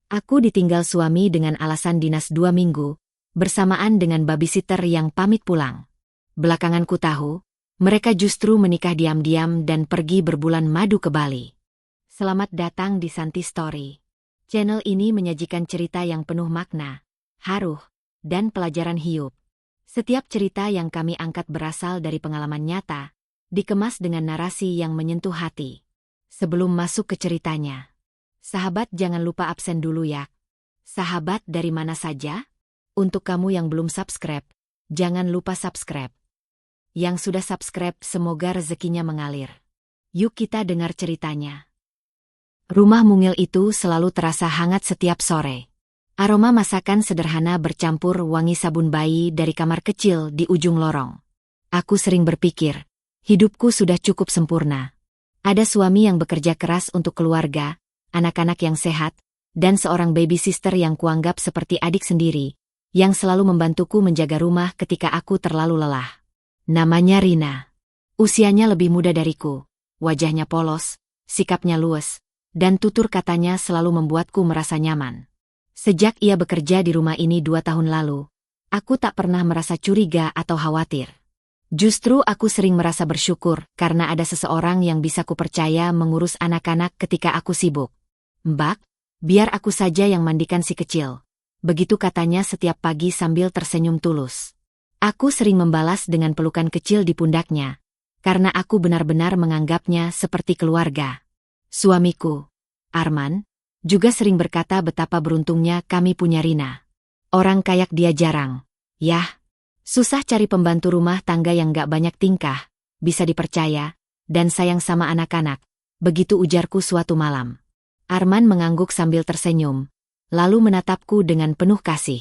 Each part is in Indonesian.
Aku ditinggal suami dengan alasan dinas 2 minggu, bersamaan dengan babysitter yang pamit pulang. Belakangan ku tahu, mereka justru menikah diam-diam dan pergi berbulan madu ke Bali. Selamat datang di Santi Story. Channel ini menyajikan cerita yang penuh makna, haruh, dan pelajaran hidup. Setiap cerita yang kami angkat berasal dari pengalaman nyata, dikemas dengan narasi yang menyentuh hati. Sebelum masuk ke ceritanya, sahabat jangan lupa absen dulu ya. Sahabat dari mana saja? Untuk kamu yang belum subscribe, jangan lupa subscribe. Yang sudah subscribe semoga rezekinya mengalir. Yuk kita dengar ceritanya. Rumah mungil itu selalu terasa hangat setiap sore. Aroma masakan sederhana bercampur wangi sabun bayi dari kamar kecil di ujung lorong. Aku sering berpikir, hidupku sudah cukup sempurna. Ada suami yang bekerja keras untuk keluarga, anak-anak yang sehat, dan seorang baby sister yang kuanggap seperti adik sendiri, yang selalu membantuku menjaga rumah ketika aku terlalu lelah. Namanya Rina. Usianya lebih muda dariku, wajahnya polos, sikapnya luwes, dan tutur katanya selalu membuatku merasa nyaman. Sejak ia bekerja di rumah ini 2 tahun lalu, aku tak pernah merasa curiga atau khawatir. Justru aku sering merasa bersyukur karena ada seseorang yang bisa kupercaya mengurus anak-anak ketika aku sibuk. "Mbak, biar aku saja yang mandikan si kecil." Begitu katanya setiap pagi sambil tersenyum tulus. Aku sering membalas dengan pelukan kecil di pundaknya, karena aku benar-benar menganggapnya seperti keluarga. Suamiku, Arman, juga sering berkata betapa beruntungnya kami punya Rina. Orang kayak dia jarang. Yah, susah cari pembantu rumah tangga yang gak banyak tingkah, bisa dipercaya, dan sayang sama anak-anak. Begitu ujarku suatu malam. Arman mengangguk sambil tersenyum, lalu menatapku dengan penuh kasih.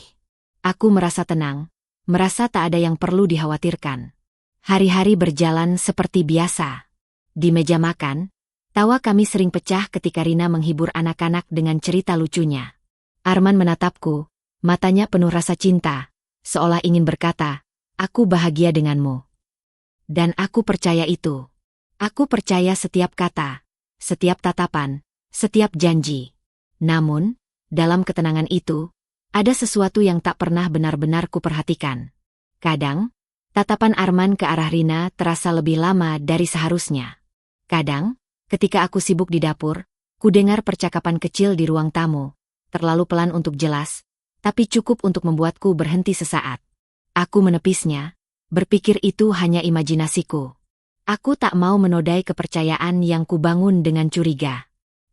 Aku merasa tenang, merasa tak ada yang perlu dikhawatirkan. Hari-hari berjalan seperti biasa. Di meja makan, tawa kami sering pecah ketika Rina menghibur anak-anak dengan cerita lucunya. Arman menatapku, matanya penuh rasa cinta, seolah ingin berkata, "Aku bahagia denganmu." Dan aku percaya itu. Aku percaya setiap kata, setiap tatapan, setiap janji. Namun, dalam ketenangan itu, ada sesuatu yang tak pernah benar-benar kuperhatikan. Kadang, tatapan Arman ke arah Rina terasa lebih lama dari seharusnya. Kadang, ketika aku sibuk di dapur, ku dengar percakapan kecil di ruang tamu, terlalu pelan untuk jelas, tapi cukup untuk membuatku berhenti sesaat. Aku menepisnya, berpikir itu hanya imajinasiku. Aku tak mau menodai kepercayaan yang kubangun dengan curiga.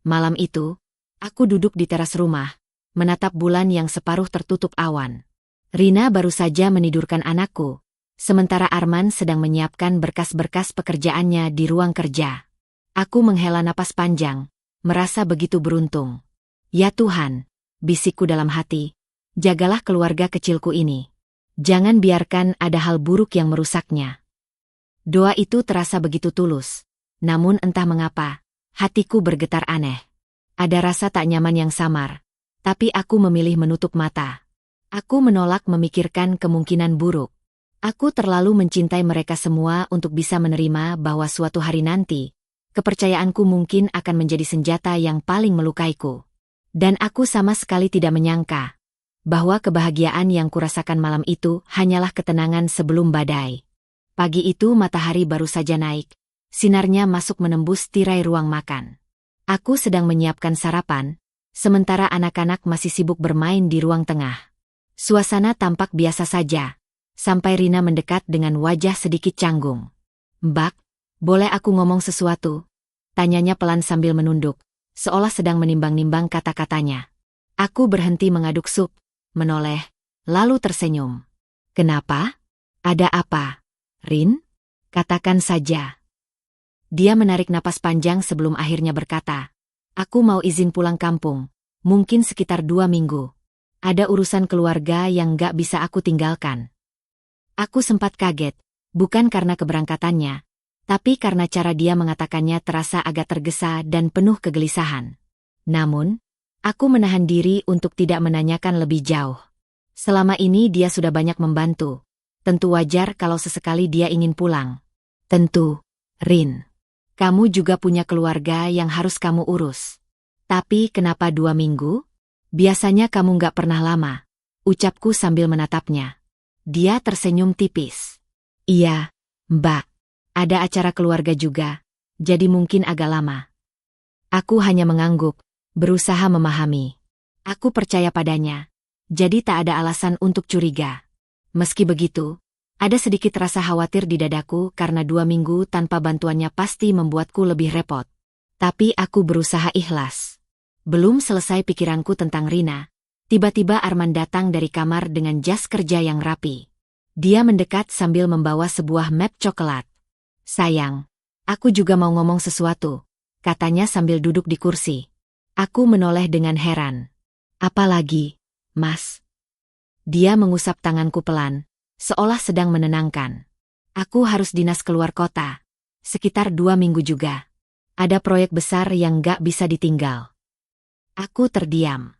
Malam itu, aku duduk di teras rumah, menatap bulan yang separuh tertutup awan. Rina baru saja menidurkan anakku, sementara Arman sedang menyiapkan berkas-berkas pekerjaannya di ruang kerja. Aku menghela napas panjang, merasa begitu beruntung. Ya Tuhan, bisikku dalam hati, jagalah keluarga kecilku ini. Jangan biarkan ada hal buruk yang merusaknya. Doa itu terasa begitu tulus, namun entah mengapa, hatiku bergetar aneh. Ada rasa tak nyaman yang samar, tapi aku memilih menutup mata. Aku menolak memikirkan kemungkinan buruk. Aku terlalu mencintai mereka semua untuk bisa menerima bahwa suatu hari nanti, kepercayaanku mungkin akan menjadi senjata yang paling melukaiku. Dan aku sama sekali tidak menyangka bahwa kebahagiaan yang kurasakan malam itu hanyalah ketenangan sebelum badai. Pagi itu matahari baru saja naik, sinarnya masuk menembus tirai ruang makan. Aku sedang menyiapkan sarapan, sementara anak-anak masih sibuk bermain di ruang tengah. Suasana tampak biasa saja, sampai Rina mendekat dengan wajah sedikit canggung. "Mbak, boleh aku ngomong sesuatu?" Tanyanya pelan sambil menunduk, seolah sedang menimbang-nimbang kata-katanya. Aku berhenti mengaduk sup, menoleh, lalu tersenyum. "Kenapa? Ada apa, Rin? Katakan saja." Dia menarik napas panjang sebelum akhirnya berkata, "Aku mau izin pulang kampung, mungkin sekitar 2 minggu. Ada urusan keluarga yang gak bisa aku tinggalkan." Aku sempat kaget, bukan karena keberangkatannya, tapi karena cara dia mengatakannya terasa agak tergesa dan penuh kegelisahan. Namun, aku menahan diri untuk tidak menanyakan lebih jauh. Selama ini dia sudah banyak membantu. Tentu wajar kalau sesekali dia ingin pulang. Tentu, Rin. Kamu juga punya keluarga yang harus kamu urus. Tapi kenapa 2 minggu? Biasanya kamu nggak pernah lama, ucapku sambil menatapnya. Dia tersenyum tipis. Iya, Mbak. Ada acara keluarga juga, jadi mungkin agak lama. Aku hanya mengangguk, berusaha memahami. Aku percaya padanya, jadi tak ada alasan untuk curiga. Meski begitu, ada sedikit rasa khawatir di dadaku karena 2 minggu tanpa bantuannya pasti membuatku lebih repot. Tapi aku berusaha ikhlas. Belum selesai pikiranku tentang Rina, tiba-tiba Arman datang dari kamar dengan jas kerja yang rapi. Dia mendekat sambil membawa sebuah map coklat. Sayang, aku juga mau ngomong sesuatu, katanya sambil duduk di kursi. Aku menoleh dengan heran. Apalagi, Mas? Dia mengusap tanganku pelan, seolah sedang menenangkan. Aku harus dinas keluar kota. Sekitar 2 minggu juga. Ada proyek besar yang gak bisa ditinggal. Aku terdiam.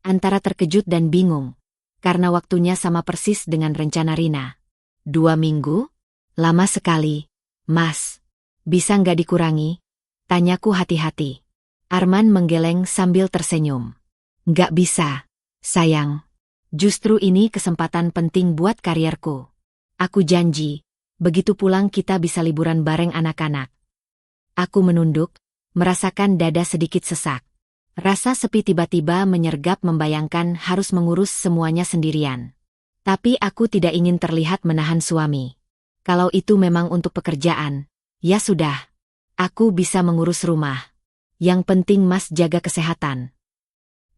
Antara terkejut dan bingung. Karena waktunya sama persis dengan rencana Rina. 2 minggu? Lama sekali. Mas, bisa nggak dikurangi? Tanyaku hati-hati. Arman menggeleng sambil tersenyum. Nggak bisa, sayang. Justru ini kesempatan penting buat karierku. Aku janji, begitu pulang kita bisa liburan bareng anak-anak. Aku menunduk, merasakan dada sedikit sesak. Rasa sepi tiba-tiba menyergap membayangkan harus mengurus semuanya sendirian. Tapi aku tidak ingin terlihat menahan suami. Kalau itu memang untuk pekerjaan, ya sudah. Aku bisa mengurus rumah. Yang penting Mas jaga kesehatan.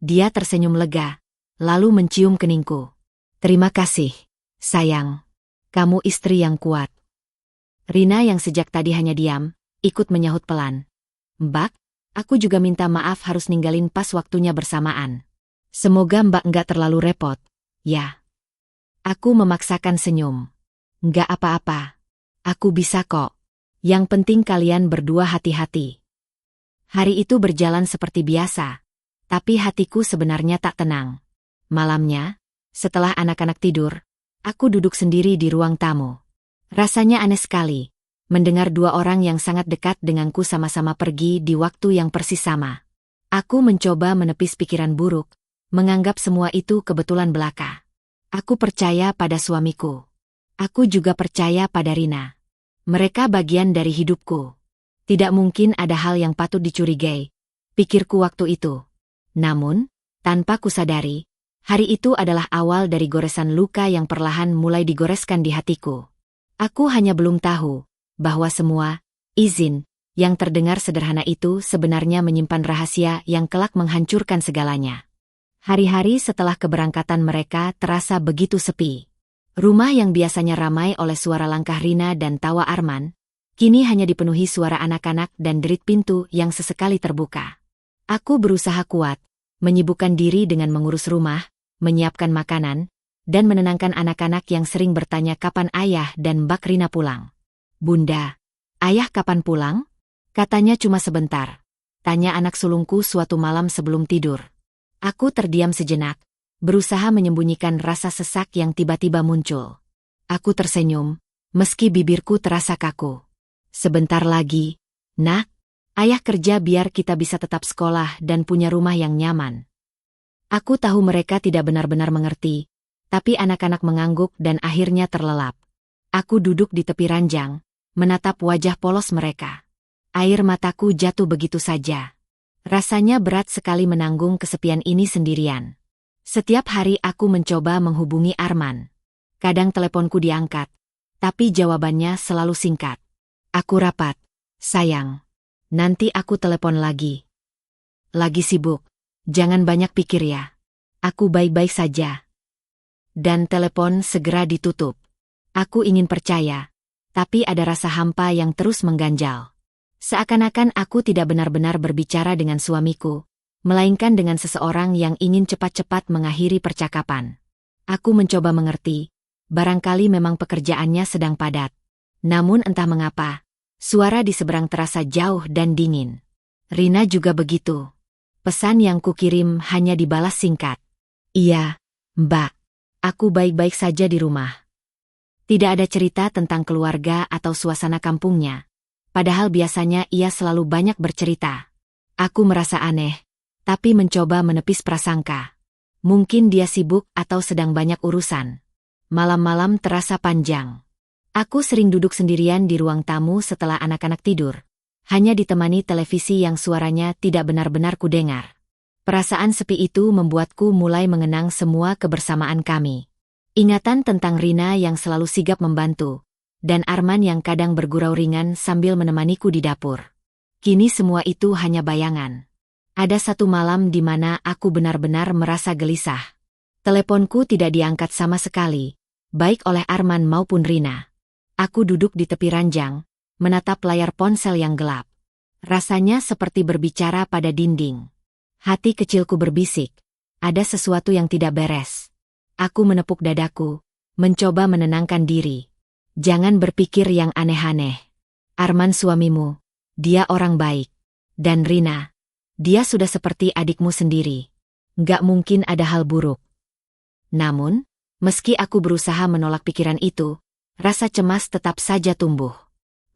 Dia tersenyum lega, lalu mencium keningku. Terima kasih, sayang. Kamu istri yang kuat. Rina yang sejak tadi hanya diam, ikut menyahut pelan. Mbak, aku juga minta maaf harus ninggalin pas waktunya bersamaan. Semoga Mbak nggak terlalu repot, ya. Aku memaksakan senyum. Nggak apa-apa. Aku bisa kok. Yang penting kalian berdua hati-hati. Hari itu berjalan seperti biasa. Tapi hatiku sebenarnya tak tenang. Malamnya, setelah anak-anak tidur, aku duduk sendiri di ruang tamu. Rasanya aneh sekali, mendengar 2 orang yang sangat dekat denganku sama-sama pergi di waktu yang persis sama. Aku mencoba menepis pikiran buruk, menganggap semua itu kebetulan belaka. Aku percaya pada suamiku. Aku juga percaya pada Rina. Mereka bagian dari hidupku. Tidak mungkin ada hal yang patut dicurigai, pikirku waktu itu. Namun, tanpa kusadari, hari itu adalah awal dari goresan luka yang perlahan mulai digoreskan di hatiku. Aku hanya belum tahu bahwa semua izin yang terdengar sederhana itu sebenarnya menyimpan rahasia yang kelak menghancurkan segalanya. Hari-hari setelah keberangkatan mereka terasa begitu sepi. Rumah yang biasanya ramai oleh suara langkah Rina dan tawa Arman, kini hanya dipenuhi suara anak-anak dan derit pintu yang sesekali terbuka. Aku berusaha kuat, menyibukkan diri dengan mengurus rumah, menyiapkan makanan, dan menenangkan anak-anak yang sering bertanya kapan ayah dan Mbak Rina pulang. Bunda, ayah kapan pulang? Katanya cuma sebentar. Tanya anak sulungku suatu malam sebelum tidur. Aku terdiam sejenak, berusaha menyembunyikan rasa sesak yang tiba-tiba muncul. Aku tersenyum, meski bibirku terasa kaku. Sebentar lagi, Nak. Ayah kerja biar kita bisa tetap sekolah dan punya rumah yang nyaman. Aku tahu mereka tidak benar-benar mengerti, tapi anak-anak mengangguk dan akhirnya terlelap. Aku duduk di tepi ranjang, menatap wajah polos mereka. Air mataku jatuh begitu saja. Rasanya berat sekali menanggung kesepian ini sendirian. Setiap hari aku mencoba menghubungi Arman. Kadang teleponku diangkat, tapi jawabannya selalu singkat. Aku rapat, sayang. Nanti aku telepon lagi. Lagi sibuk. Jangan banyak pikir ya. Aku baik-baik saja. Dan telepon segera ditutup. Aku ingin percaya, tapi ada rasa hampa yang terus mengganjal. Seakan-akan aku tidak benar-benar berbicara dengan suamiku, melainkan dengan seseorang yang ingin cepat-cepat mengakhiri percakapan. Aku mencoba mengerti, barangkali memang pekerjaannya sedang padat. Namun entah mengapa, suara di seberang terasa jauh dan dingin. Rina juga begitu. Pesan yang kukirim hanya dibalas singkat. Iya, Mbak. Aku baik-baik saja di rumah. Tidak ada cerita tentang keluarga atau suasana kampungnya. Padahal biasanya ia selalu banyak bercerita. Aku merasa aneh, tapi mencoba menepis prasangka. Mungkin dia sibuk atau sedang banyak urusan. Malam-malam terasa panjang. Aku sering duduk sendirian di ruang tamu setelah anak-anak tidur. Hanya ditemani televisi yang suaranya tidak benar-benar kudengar. Perasaan sepi itu membuatku mulai mengenang semua kebersamaan kami. Ingatan tentang Rina yang selalu sigap membantu, dan Arman yang kadang bergurau ringan sambil menemaniku di dapur. Kini semua itu hanya bayangan. Ada satu malam di mana aku benar-benar merasa gelisah. Teleponku tidak diangkat sama sekali, baik oleh Arman maupun Rina. Aku duduk di tepi ranjang, menatap layar ponsel yang gelap. Rasanya seperti berbicara pada dinding. Hati kecilku berbisik, ada sesuatu yang tidak beres. Aku menepuk dadaku, mencoba menenangkan diri. Jangan berpikir yang aneh-aneh. Arman suamimu, dia orang baik. Dan Rina, dia sudah seperti adikmu sendiri. Nggak mungkin ada hal buruk. Namun, meski aku berusaha menolak pikiran itu, rasa cemas tetap saja tumbuh.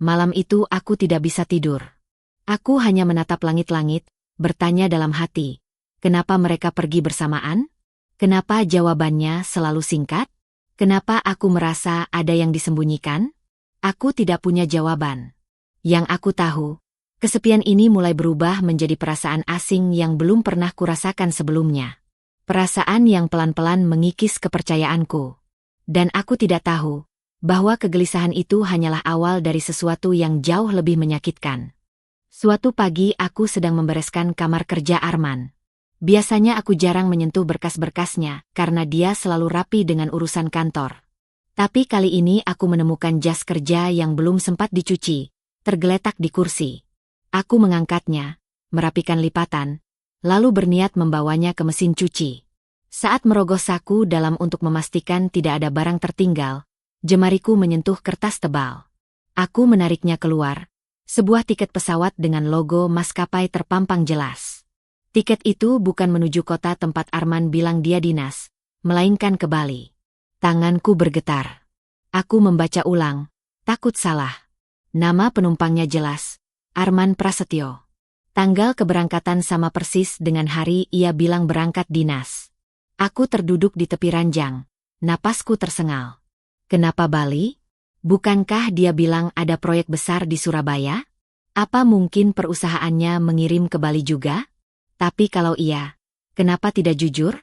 Malam itu aku tidak bisa tidur. Aku hanya menatap langit-langit, bertanya dalam hati, kenapa mereka pergi bersamaan? Kenapa jawabannya selalu singkat? Kenapa aku merasa ada yang disembunyikan? Aku tidak punya jawaban. Yang aku tahu, kesepian ini mulai berubah menjadi perasaan asing yang belum pernah kurasakan sebelumnya. Perasaan yang pelan-pelan mengikis kepercayaanku. Dan aku tidak tahu bahwa kegelisahan itu hanyalah awal dari sesuatu yang jauh lebih menyakitkan. Suatu pagi aku sedang membereskan kamar kerja Arman. Biasanya aku jarang menyentuh berkas-berkasnya karena dia selalu rapi dengan urusan kantor. Tapi kali ini aku menemukan jas kerja yang belum sempat dicuci, tergeletak di kursi. Aku mengangkatnya, merapikan lipatan, lalu berniat membawanya ke mesin cuci. Saat merogoh saku dalam untuk memastikan tidak ada barang tertinggal, jemariku menyentuh kertas tebal. Aku menariknya keluar, sebuah tiket pesawat dengan logo maskapai terpampang jelas. Tiket itu bukan menuju kota tempat Arman bilang dia dinas, melainkan ke Bali. Tanganku bergetar. Aku membaca ulang, takut salah. Nama penumpangnya jelas, Arman Prasetyo. Tanggal keberangkatan sama persis dengan hari ia bilang berangkat dinas. Aku terduduk di tepi ranjang, napasku tersengal. Kenapa Bali? Bukankah dia bilang ada proyek besar di Surabaya? Apa mungkin perusahaannya mengirim ke Bali juga? Tapi kalau iya, kenapa tidak jujur?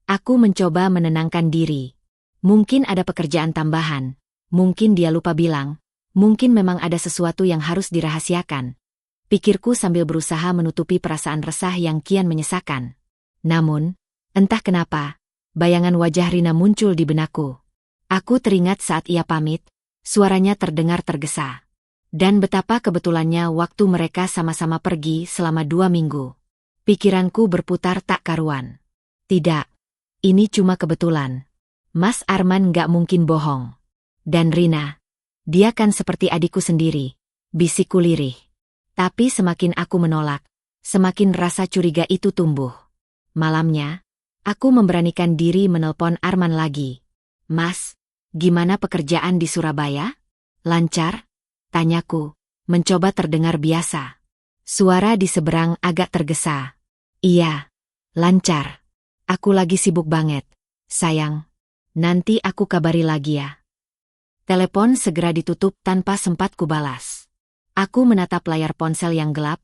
Aku mencoba menenangkan diri. Mungkin ada pekerjaan tambahan, mungkin dia lupa bilang, mungkin memang ada sesuatu yang harus dirahasiakan. Pikirku sambil berusaha menutupi perasaan resah yang kian menyesakan. Namun, entah kenapa, bayangan wajah Rina muncul di benakku. Aku teringat saat ia pamit, suaranya terdengar tergesa. Dan betapa kebetulannya waktu mereka sama-sama pergi selama 2 minggu. Pikiranku berputar tak karuan. Tidak, ini cuma kebetulan. Mas Arman nggak mungkin bohong. Dan Rina, dia kan seperti adikku sendiri, bisikku lirih. Tapi semakin aku menolak, semakin rasa curiga itu tumbuh. Malamnya, aku memberanikan diri menelpon Arman lagi. Mas, gimana pekerjaan di Surabaya? Lancar? Tanyaku, mencoba terdengar biasa. Suara di seberang agak tergesa. Iya, lancar. Aku lagi sibuk banget, sayang. Nanti aku kabari lagi ya. Telepon segera ditutup tanpa sempat kubalas. Aku menatap layar ponsel yang gelap,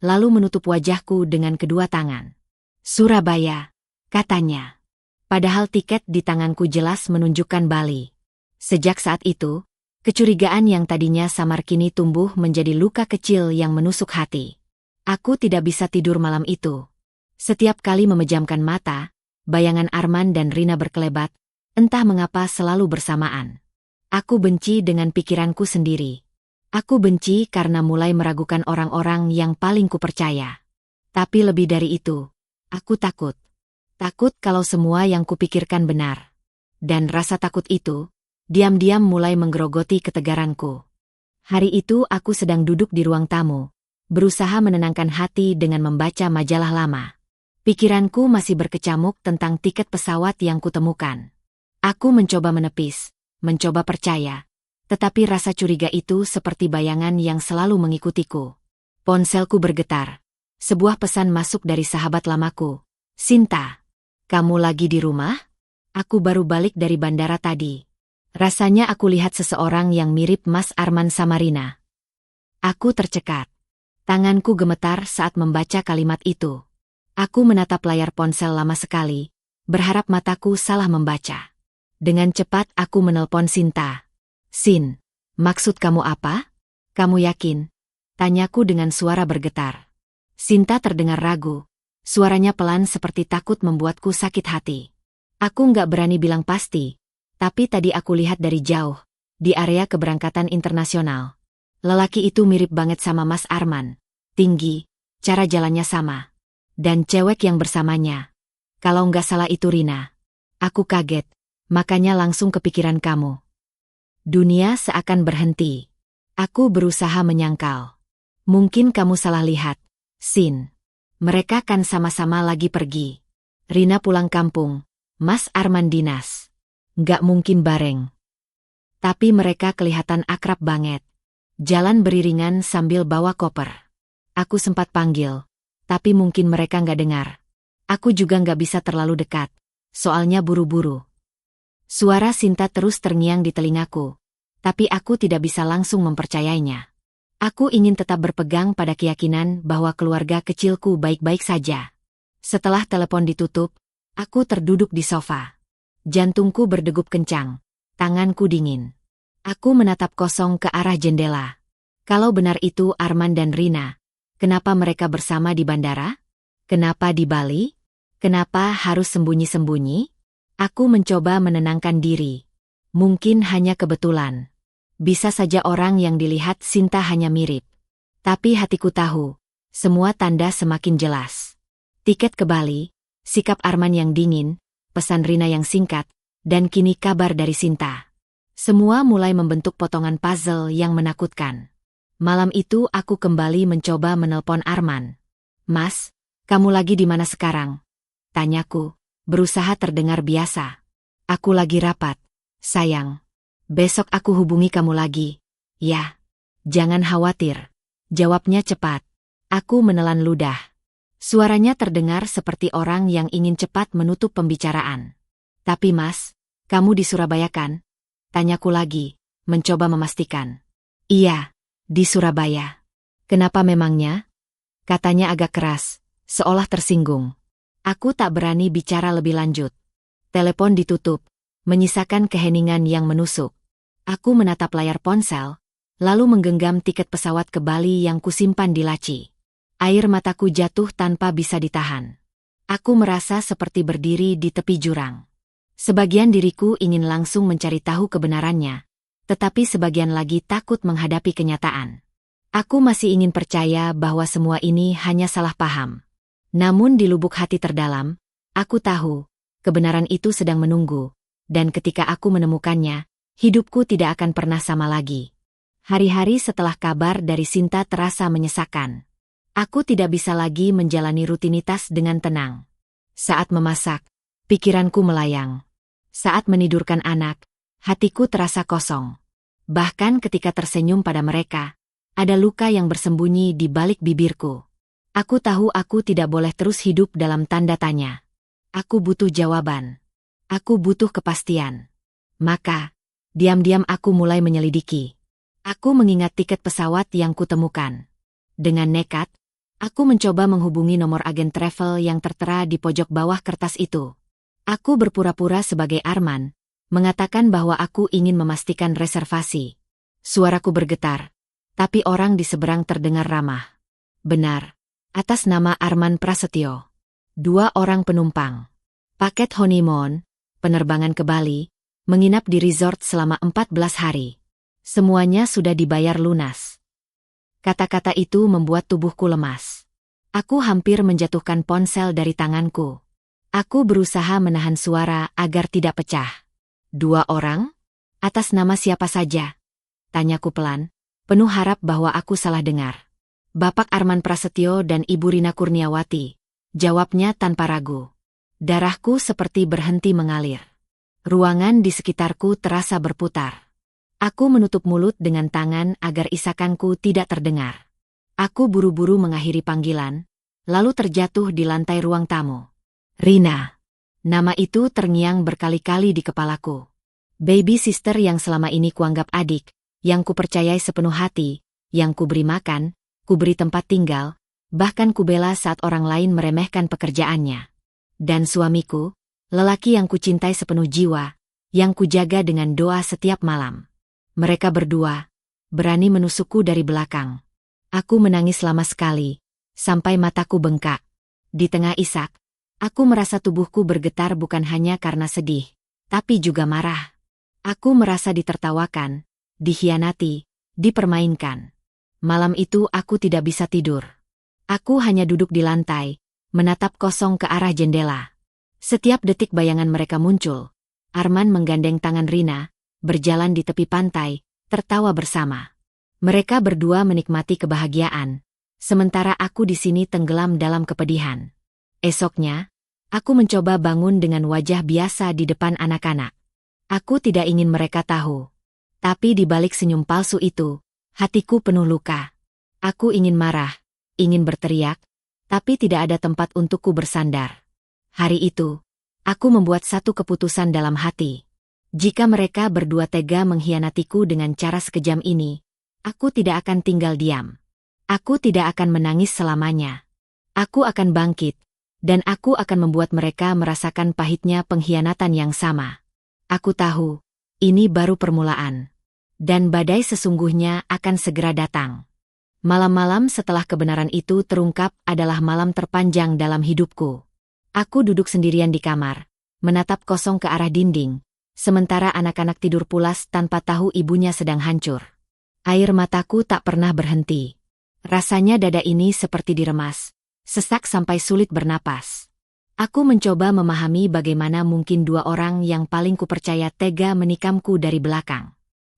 lalu menutup wajahku dengan kedua tangan. Surabaya, katanya. Padahal tiket di tanganku jelas menunjukkan Bali. Sejak saat itu, kecurigaan yang tadinya samar kini tumbuh menjadi luka kecil yang menusuk hati. Aku tidak bisa tidur malam itu. Setiap kali memejamkan mata, bayangan Arman dan Rina berkelebat, entah mengapa selalu bersamaan. Aku benci dengan pikiranku sendiri. Aku benci karena mulai meragukan orang-orang yang paling kupercaya. Tapi lebih dari itu, aku takut. Takut kalau semua yang kupikirkan benar. Dan rasa takut itu, diam-diam mulai menggerogoti ketegaranku. Hari itu aku sedang duduk di ruang tamu, berusaha menenangkan hati dengan membaca majalah lama. Pikiranku masih berkecamuk tentang tiket pesawat yang kutemukan. Aku mencoba menepis, mencoba percaya, tetapi rasa curiga itu seperti bayangan yang selalu mengikutiku. Ponselku bergetar. Sebuah pesan masuk dari sahabat lamaku, Sinta. Kamu lagi di rumah? Aku baru balik dari bandara tadi. Rasanya aku lihat seseorang yang mirip Mas Arman sama Rina. Aku tercekat. Tanganku gemetar saat membaca kalimat itu. Aku menatap layar ponsel lama sekali, berharap mataku salah membaca. Dengan cepat aku menelpon Sinta. Sin, maksud kamu apa? Kamu yakin? Tanyaku dengan suara bergetar. Sinta terdengar ragu. Suaranya pelan seperti takut membuatku sakit hati. Aku nggak berani bilang pasti, tapi tadi aku lihat dari jauh, di area keberangkatan internasional. Lelaki itu mirip banget sama Mas Arman. Tinggi, cara jalannya sama. Dan cewek yang bersamanya. Kalau nggak salah itu Rina. Aku kaget, makanya langsung kepikiran kamu. Dunia seakan berhenti. Aku berusaha menyangkal. Mungkin kamu salah lihat, Sin. Mereka kan sama-sama lagi pergi. Rina pulang kampung, Mas Arman dinas. Nggak mungkin bareng. Tapi mereka kelihatan akrab banget. Jalan beriringan sambil bawa koper. Aku sempat panggil, tapi mungkin mereka nggak dengar. Aku juga nggak bisa terlalu dekat, soalnya buru-buru. Suara Sinta terus terngiang di telingaku, tapi aku tidak bisa langsung mempercayainya. Aku ingin tetap berpegang pada keyakinan bahwa keluarga kecilku baik-baik saja. Setelah telepon ditutup, aku terduduk di sofa. Jantungku berdegup kencang, tanganku dingin. Aku menatap kosong ke arah jendela. Kalau benar itu Arman dan Rina, kenapa mereka bersama di bandara? Kenapa di Bali? Kenapa harus sembunyi-sembunyi? Aku mencoba menenangkan diri. Mungkin hanya kebetulan. Bisa saja orang yang dilihat Sinta hanya mirip. Tapi hatiku tahu, semua tanda semakin jelas. Tiket ke Bali, sikap Arman yang dingin, pesan Rina yang singkat, dan kini kabar dari Sinta. Semua mulai membentuk potongan puzzle yang menakutkan. Malam itu aku kembali mencoba menelpon Arman. Mas, kamu lagi di mana sekarang? Tanyaku, berusaha terdengar biasa. Aku lagi rapat, sayang. Besok aku hubungi kamu lagi. Ya. Jangan khawatir. Jawabnya cepat. Aku menelan ludah. Suaranya terdengar seperti orang yang ingin cepat menutup pembicaraan. Tapi Mas, kamu di Surabaya kan? Tanyaku lagi, mencoba memastikan. Iya, di Surabaya. Kenapa memangnya? Katanya agak keras, seolah tersinggung. Aku tak berani bicara lebih lanjut. Telepon ditutup, menyisakan keheningan yang menusuk. Aku menatap layar ponsel, lalu menggenggam tiket pesawat ke Bali yang kusimpan di laci. Air mataku jatuh tanpa bisa ditahan. Aku merasa seperti berdiri di tepi jurang. Sebagian diriku ingin langsung mencari tahu kebenarannya, tetapi sebagian lagi takut menghadapi kenyataan. Aku masih ingin percaya bahwa semua ini hanya salah paham. Namun di lubuk hati terdalam, aku tahu, kebenaran itu sedang menunggu, dan ketika aku menemukannya, hidupku tidak akan pernah sama lagi. Hari-hari setelah kabar dari Sinta terasa menyesakan. Aku tidak bisa lagi menjalani rutinitas dengan tenang. Saat memasak, pikiranku melayang. Saat menidurkan anak, hatiku terasa kosong. Bahkan ketika tersenyum pada mereka, ada luka yang bersembunyi di balik bibirku. Aku tahu aku tidak boleh terus hidup dalam tanda tanya. Aku butuh jawaban. Aku butuh kepastian. Maka, diam-diam aku mulai menyelidiki. Aku mengingat tiket pesawat yang kutemukan. Dengan nekat, aku mencoba menghubungi nomor agen travel yang tertera di pojok bawah kertas itu. Aku berpura-pura sebagai Arman, mengatakan bahwa aku ingin memastikan reservasi. Suaraku bergetar, tapi orang di seberang terdengar ramah. Benar, atas nama Arman Prasetyo. 2 orang penumpang. Paket honeymoon, penerbangan ke Bali, menginap di resort selama 14 hari. Semuanya sudah dibayar lunas. Kata-kata itu membuat tubuhku lemas. Aku hampir menjatuhkan ponsel dari tanganku. Aku berusaha menahan suara agar tidak pecah. 2 orang? Atas nama siapa saja? Tanyaku pelan, penuh harap bahwa aku salah dengar. Bapak Arman Prasetyo dan Ibu Rina Kurniawati. Jawabnya tanpa ragu. Darahku seperti berhenti mengalir. Ruangan di sekitarku terasa berputar. Aku menutup mulut dengan tangan agar isakanku tidak terdengar. Aku buru-buru mengakhiri panggilan, lalu terjatuh di lantai ruang tamu. Rina. Nama itu terngiang berkali-kali di kepalaku. Baby sister yang selama ini kuanggap adik, yang kupercayai sepenuh hati, yang kuberi makan, kuberi tempat tinggal, bahkan kubela saat orang lain meremehkan pekerjaannya. Dan suamiku, lelaki yang kucintai sepenuh jiwa, yang kujaga dengan doa setiap malam. Mereka berdua berani menusukku dari belakang. Aku menangis lama sekali, sampai mataku bengkak. Di tengah isak, aku merasa tubuhku bergetar bukan hanya karena sedih, tapi juga marah. Aku merasa ditertawakan, dikhianati, dipermainkan. Malam itu aku tidak bisa tidur. Aku hanya duduk di lantai, menatap kosong ke arah jendela. Setiap detik bayangan mereka muncul. Arman menggandeng tangan Rina, berjalan di tepi pantai, tertawa bersama. Mereka berdua menikmati kebahagiaan, sementara aku di sini tenggelam dalam kepedihan. Esoknya, aku mencoba bangun dengan wajah biasa di depan anak-anak. Aku tidak ingin mereka tahu. Tapi di balik senyum palsu itu, hatiku penuh luka. Aku ingin marah, ingin berteriak, tapi tidak ada tempat untukku bersandar. Hari itu, aku membuat satu keputusan dalam hati. Jika mereka berdua tega mengkhianatiku dengan cara sekejam ini, aku tidak akan tinggal diam. Aku tidak akan menangis selamanya. Aku akan bangkit, dan aku akan membuat mereka merasakan pahitnya pengkhianatan yang sama. Aku tahu, ini baru permulaan. Dan badai sesungguhnya akan segera datang. Malam-malam setelah kebenaran itu terungkap adalah malam terpanjang dalam hidupku. Aku duduk sendirian di kamar, menatap kosong ke arah dinding, sementara anak-anak tidur pulas tanpa tahu ibunya sedang hancur. Air mataku tak pernah berhenti. Rasanya dada ini seperti diremas, sesak sampai sulit bernapas. Aku mencoba memahami bagaimana mungkin dua orang yang paling kupercaya tega menikamku dari belakang.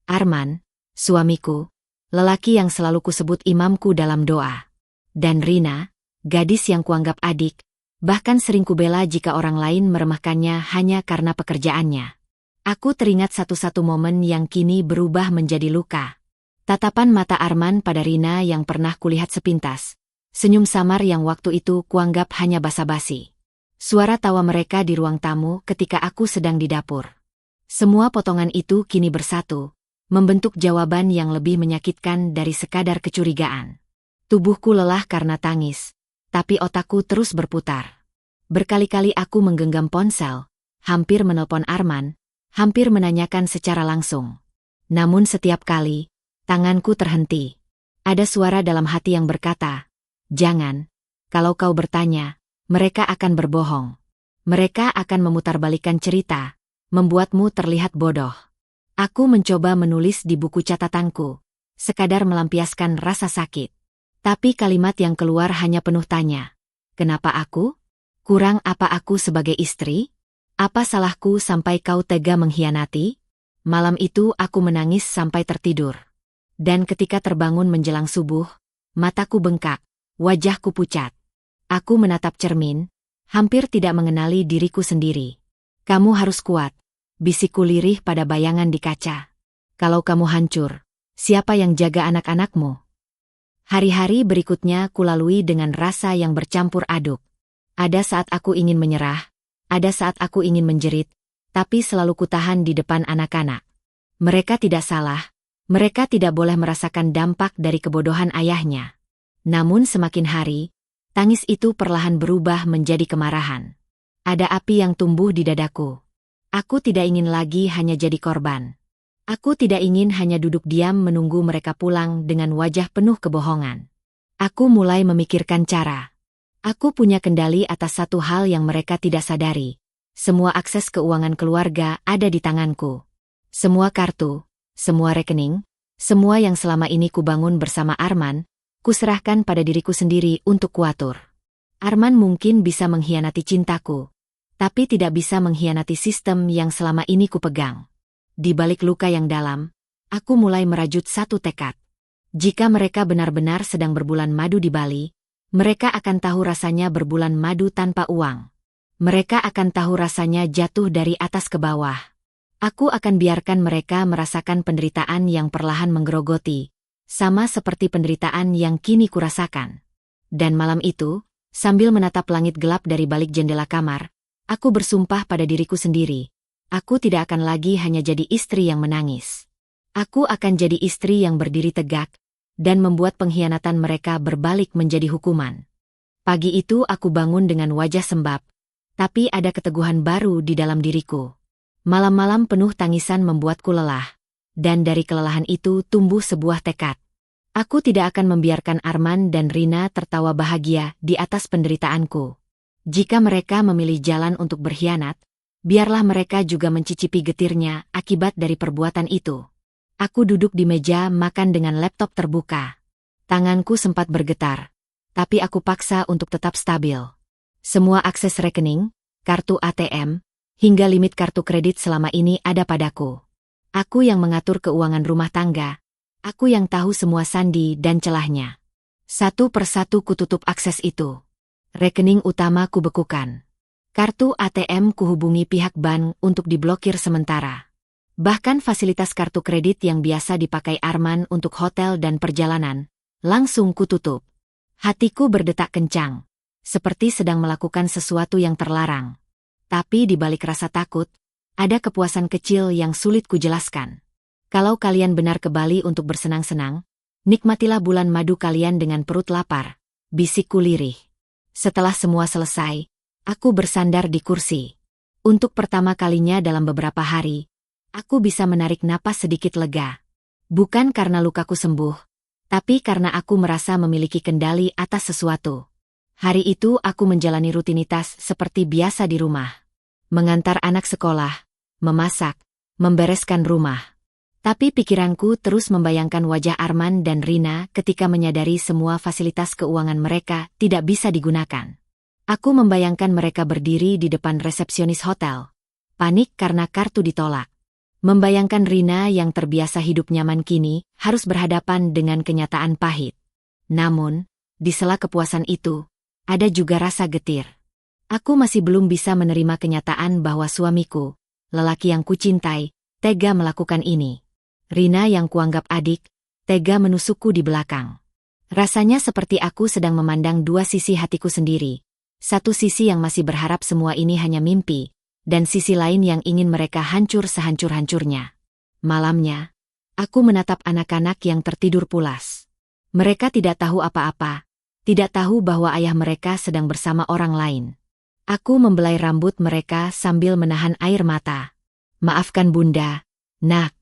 Arman, suamiku, lelaki yang selalu kusebut imamku dalam doa. Dan Rina, gadis yang kuanggap adik, bahkan sering kubela jika orang lain meremehkannya hanya karena pekerjaannya. Aku teringat satu-satu momen yang kini berubah menjadi luka. Tatapan mata Arman pada Rina yang pernah kulihat sepintas. Senyum samar yang waktu itu kuanggap hanya basa-basi. Suara tawa mereka di ruang tamu ketika aku sedang di dapur. Semua potongan itu kini bersatu, membentuk jawaban yang lebih menyakitkan dari sekadar kecurigaan. Tubuhku lelah karena tangis, tapi otakku terus berputar. Berkali-kali aku menggenggam ponsel, hampir menelpon Arman, hampir menanyakan secara langsung. Namun setiap kali, tanganku terhenti. Ada suara dalam hati yang berkata, "Jangan, kalau kau bertanya, mereka akan berbohong. Mereka akan memutarbalikkan cerita, membuatmu terlihat bodoh." Aku mencoba menulis di buku catatanku, sekadar melampiaskan rasa sakit. Tapi kalimat yang keluar hanya penuh tanya. Kenapa aku? Kurang apa aku sebagai istri? Apa salahku sampai kau tega mengkhianati? Malam itu aku menangis sampai tertidur. Dan ketika terbangun menjelang subuh, mataku bengkak, wajahku pucat. Aku menatap cermin, hampir tidak mengenali diriku sendiri. "Kamu harus kuat," bisikku lirih pada bayangan di kaca. "Kalau kamu hancur, siapa yang jaga anak-anakmu?" Hari-hari berikutnya kulalui dengan rasa yang bercampur aduk. Ada saat aku ingin menyerah, ada saat aku ingin menjerit, tapi selalu kutahan di depan anak-anak. Mereka tidak salah, mereka tidak boleh merasakan dampak dari kebodohan ayahnya. Namun semakin hari, tangis itu perlahan berubah menjadi kemarahan. Ada api yang tumbuh di dadaku. Aku tidak ingin lagi hanya jadi korban. Aku tidak ingin hanya duduk diam menunggu mereka pulang dengan wajah penuh kebohongan. Aku mulai memikirkan cara. Aku punya kendali atas satu hal yang mereka tidak sadari. Semua akses keuangan keluarga ada di tanganku. Semua kartu, semua rekening, semua yang selama ini kubangun bersama Arman, kuserahkan pada diriku sendiri untuk kuatur. Arman mungkin bisa mengkhianati cintaku, tapi tidak bisa mengkhianati sistem yang selama ini kupegang. Di balik luka yang dalam, aku mulai merajut satu tekad. Jika mereka benar-benar sedang berbulan madu di Bali, mereka akan tahu rasanya berbulan madu tanpa uang. Mereka akan tahu rasanya jatuh dari atas ke bawah. Aku akan biarkan mereka merasakan penderitaan yang perlahan menggerogoti, sama seperti penderitaan yang kini kurasakan. Dan malam itu, sambil menatap langit gelap dari balik jendela kamar, Aku bersumpah pada diriku sendiri. Aku tidak akan lagi hanya jadi istri yang menangis. Aku akan jadi istri yang berdiri tegak dan membuat pengkhianatan mereka berbalik menjadi hukuman. Pagi itu aku bangun dengan wajah sembab, tapi ada keteguhan baru di dalam diriku. Malam-malam penuh tangisan membuatku lelah, dan dari kelelahan itu tumbuh sebuah tekad. Aku tidak akan membiarkan Arman dan Rina tertawa bahagia di atas penderitaanku. Jika mereka memilih jalan untuk berkhianat, biarlah mereka juga mencicipi getirnya akibat dari perbuatan itu. Aku duduk di meja makan dengan laptop terbuka. Tanganku sempat bergetar, tapi aku paksa untuk tetap stabil. Semua akses rekening, kartu ATM, hingga limit kartu kredit selama ini ada padaku. Aku yang mengatur keuangan rumah tangga. Aku yang tahu semua sandi dan celahnya. Satu persatu kututup akses itu. Rekening utama kubekukan. Kartu ATM kuhubungi pihak bank untuk diblokir sementara. Bahkan fasilitas kartu kredit yang biasa dipakai Arman untuk hotel dan perjalanan, langsung kututup. Hatiku berdetak kencang, seperti sedang melakukan sesuatu yang terlarang. Tapi di balik rasa takut, ada kepuasan kecil yang sulit kujelaskan. Kalau kalian benar ke Bali untuk bersenang-senang, nikmatilah bulan madu kalian dengan perut lapar, bisikku lirih. Setelah semua selesai, aku bersandar di kursi. Untuk pertama kalinya dalam beberapa hari, aku bisa menarik napas sedikit lega. Bukan karena lukaku sembuh, tapi karena aku merasa memiliki kendali atas sesuatu. Hari itu aku menjalani rutinitas seperti biasa di rumah. Mengantar anak sekolah, memasak, membereskan rumah. Tapi pikiranku terus membayangkan wajah Arman dan Rina ketika menyadari semua fasilitas keuangan mereka tidak bisa digunakan. Aku membayangkan mereka berdiri di depan resepsionis hotel. Panik karena kartu ditolak. Membayangkan Rina yang terbiasa hidup nyaman kini harus berhadapan dengan kenyataan pahit. Namun, di sela kepuasan itu, ada juga rasa getir. Aku masih belum bisa menerima kenyataan bahwa suamiku, lelaki yang kucintai, tega melakukan ini. Rina yang kuanggap adik, tega menusukku di belakang. Rasanya seperti aku sedang memandang dua sisi hatiku sendiri. Satu sisi yang masih berharap semua ini hanya mimpi, dan sisi lain yang ingin mereka hancur sehancur-hancurnya. Malamnya, aku menatap anak-anak yang tertidur pulas. Mereka tidak tahu apa-apa, tidak tahu bahwa ayah mereka sedang bersama orang lain. Aku membelai rambut mereka sambil menahan air mata. Maafkan Bunda, nak.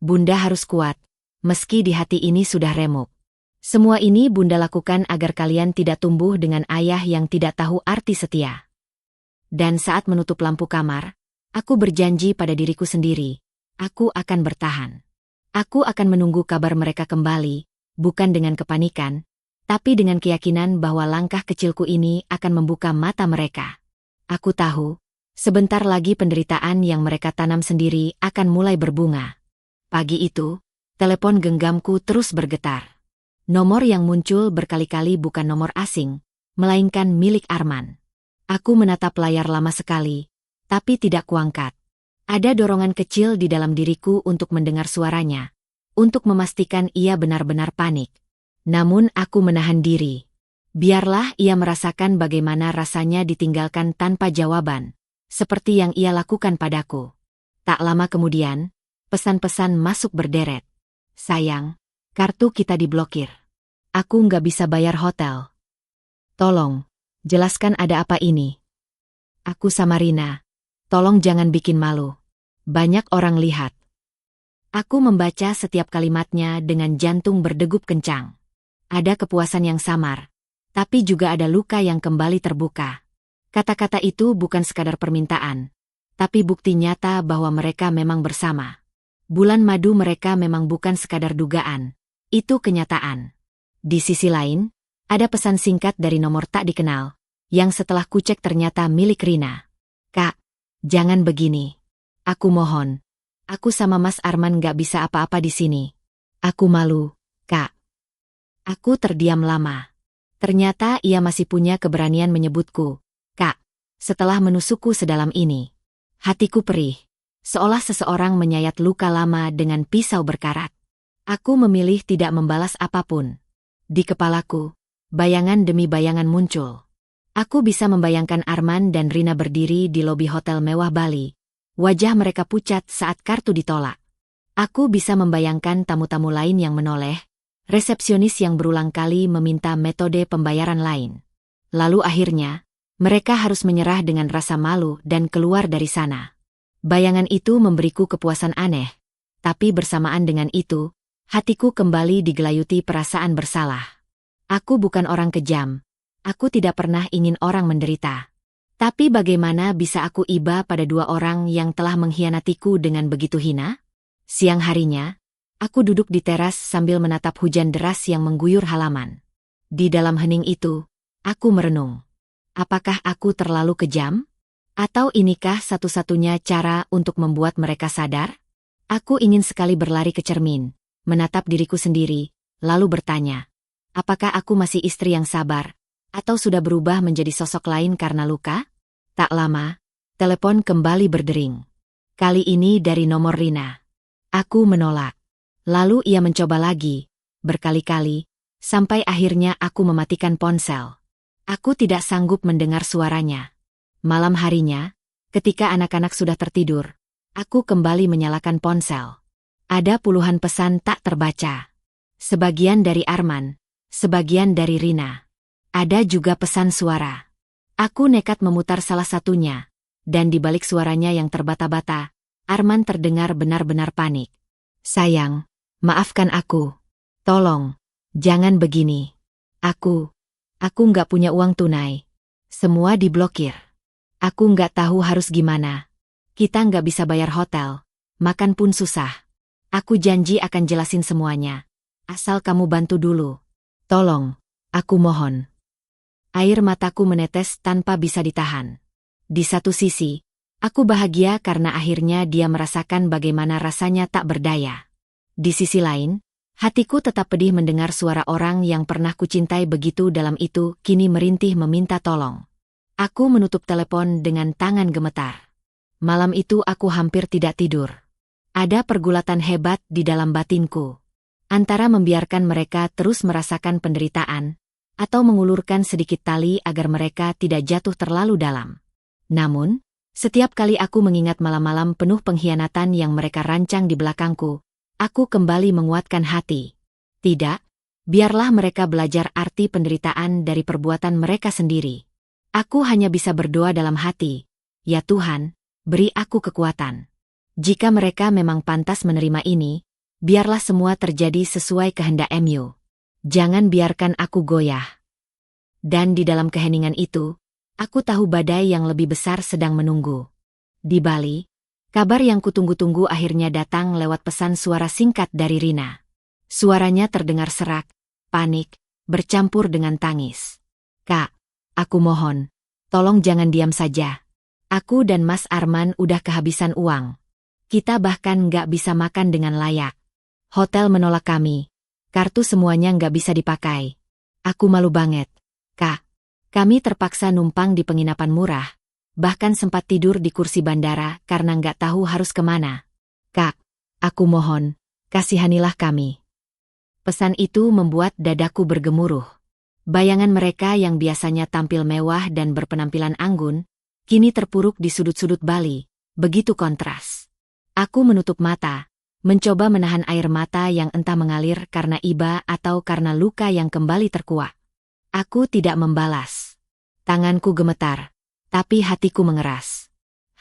Bunda harus kuat, meski di hati ini sudah remuk. Semua ini Bunda lakukan agar kalian tidak tumbuh dengan ayah yang tidak tahu arti setia. Dan saat menutup lampu kamar, aku berjanji pada diriku sendiri, aku akan bertahan. Aku akan menunggu kabar mereka kembali, bukan dengan kepanikan, tapi dengan keyakinan bahwa langkah kecilku ini akan membuka mata mereka. Aku tahu, sebentar lagi penderitaan yang mereka tanam sendiri akan mulai berbunga. Pagi itu, telepon genggamku terus bergetar. Nomor yang muncul berkali-kali bukan nomor asing, melainkan milik Arman. Aku menatap layar lama sekali, tapi tidak kuangkat. Ada dorongan kecil di dalam diriku untuk mendengar suaranya, untuk memastikan ia benar-benar panik. Namun aku menahan diri. Biarlah ia merasakan bagaimana rasanya ditinggalkan tanpa jawaban, seperti yang ia lakukan padaku. Tak lama kemudian, pesan-pesan masuk berderet. Sayang, kartu kita diblokir. Aku nggak bisa bayar hotel. Tolong, jelaskan ada apa ini. Aku sama Rina. Tolong jangan bikin malu. Banyak orang lihat. Aku membaca setiap kalimatnya dengan jantung berdegup kencang. Ada kepuasan yang samar, tapi juga ada luka yang kembali terbuka. Kata-kata itu bukan sekadar permintaan, tapi bukti nyata bahwa mereka memang bersama. Bulan madu mereka memang bukan sekadar dugaan, itu kenyataan. Di sisi lain, ada pesan singkat dari nomor tak dikenal, yang setelah kucek ternyata milik Rina. Kak, jangan begini. Aku mohon. Aku sama Mas Arman gak bisa apa-apa di sini. Aku malu, Kak. Aku terdiam lama. Ternyata ia masih punya keberanian menyebutku, Kak, setelah menusukku sedalam ini. Hatiku perih, seolah seseorang menyayat luka lama dengan pisau berkarat. Aku memilih tidak membalas apapun. Di kepalaku, bayangan demi bayangan muncul. Aku bisa membayangkan Arman dan Rina berdiri di lobi hotel mewah Bali. Wajah mereka pucat saat kartu ditolak. Aku bisa membayangkan tamu-tamu lain yang menoleh, resepsionis yang berulang kali meminta metode pembayaran lain. Lalu akhirnya, mereka harus menyerah dengan rasa malu dan keluar dari sana. Bayangan itu memberiku kepuasan aneh, tapi bersamaan dengan itu, hatiku kembali digelayuti perasaan bersalah. Aku bukan orang kejam. Aku tidak pernah ingin orang menderita. Tapi bagaimana bisa aku iba pada dua orang yang telah mengkhianatiku dengan begitu hina? Siang harinya, aku duduk di teras sambil menatap hujan deras yang mengguyur halaman. Di dalam hening itu, aku merenung. Apakah aku terlalu kejam? Atau inikah satu-satunya cara untuk membuat mereka sadar? Aku ingin sekali berlari ke cermin, menatap diriku sendiri, lalu bertanya, apakah aku masih istri yang sabar, atau sudah berubah menjadi sosok lain karena luka? Tak lama, telepon kembali berdering. Kali ini dari nomor Rina. Aku menolak. Lalu ia mencoba lagi, berkali-kali, sampai akhirnya aku mematikan ponsel. Aku tidak sanggup mendengar suaranya. Malam harinya, ketika anak-anak sudah tertidur, aku kembali menyalakan ponsel. Ada puluhan pesan tak terbaca. Sebagian dari Arman, sebagian dari Rina. Ada juga pesan suara. Aku nekat memutar salah satunya, dan di balik suaranya yang terbata-bata, Arman terdengar benar-benar panik. Sayang, maafkan aku. Tolong, jangan begini. Aku nggak punya uang tunai. Semua diblokir. Aku nggak tahu harus gimana. Kita nggak bisa bayar hotel, makan pun susah. Aku janji akan jelasin semuanya. Asal kamu bantu dulu. Tolong, aku mohon. Air mataku menetes tanpa bisa ditahan. Di satu sisi, aku bahagia karena akhirnya dia merasakan bagaimana rasanya tak berdaya. Di sisi lain, hatiku tetap pedih mendengar suara orang yang pernah kucintai begitu dalam itu kini merintih meminta tolong. Aku menutup telepon dengan tangan gemetar. Malam itu aku hampir tidak tidur. Ada pergulatan hebat di dalam batinku. Antara membiarkan mereka terus merasakan penderitaan, atau mengulurkan sedikit tali agar mereka tidak jatuh terlalu dalam. Namun, setiap kali aku mengingat malam-malam penuh pengkhianatan yang mereka rancang di belakangku, aku kembali menguatkan hati. Tidak, biarlah mereka belajar arti penderitaan dari perbuatan mereka sendiri. Aku hanya bisa berdoa dalam hati, ya Tuhan, beri aku kekuatan. Jika mereka memang pantas menerima ini, biarlah semua terjadi sesuai kehendak MU. Jangan biarkan aku goyah. Dan di dalam keheningan itu, aku tahu badai yang lebih besar sedang menunggu. Di Bali, kabar yang kutunggu-tunggu akhirnya datang lewat pesan suara singkat dari Rina. Suaranya terdengar serak, panik, bercampur dengan tangis. Kak, aku mohon, tolong jangan diam saja. Aku dan Mas Arman udah kehabisan uang. Kita bahkan nggak bisa makan dengan layak. Hotel menolak kami. Kartu semuanya nggak bisa dipakai. Aku malu banget. Kak, kami terpaksa numpang di penginapan murah. Bahkan sempat tidur di kursi bandara karena nggak tahu harus kemana. Kak, aku mohon, kasihanilah kami. Pesan itu membuat dadaku bergemuruh. Bayangan mereka yang biasanya tampil mewah dan berpenampilan anggun, kini terpuruk di sudut-sudut Bali, begitu kontras. Aku menutup mata, mencoba menahan air mata yang entah mengalir karena iba atau karena luka yang kembali terkuak. Aku tidak membalas. Tanganku gemetar, tapi hatiku mengeras.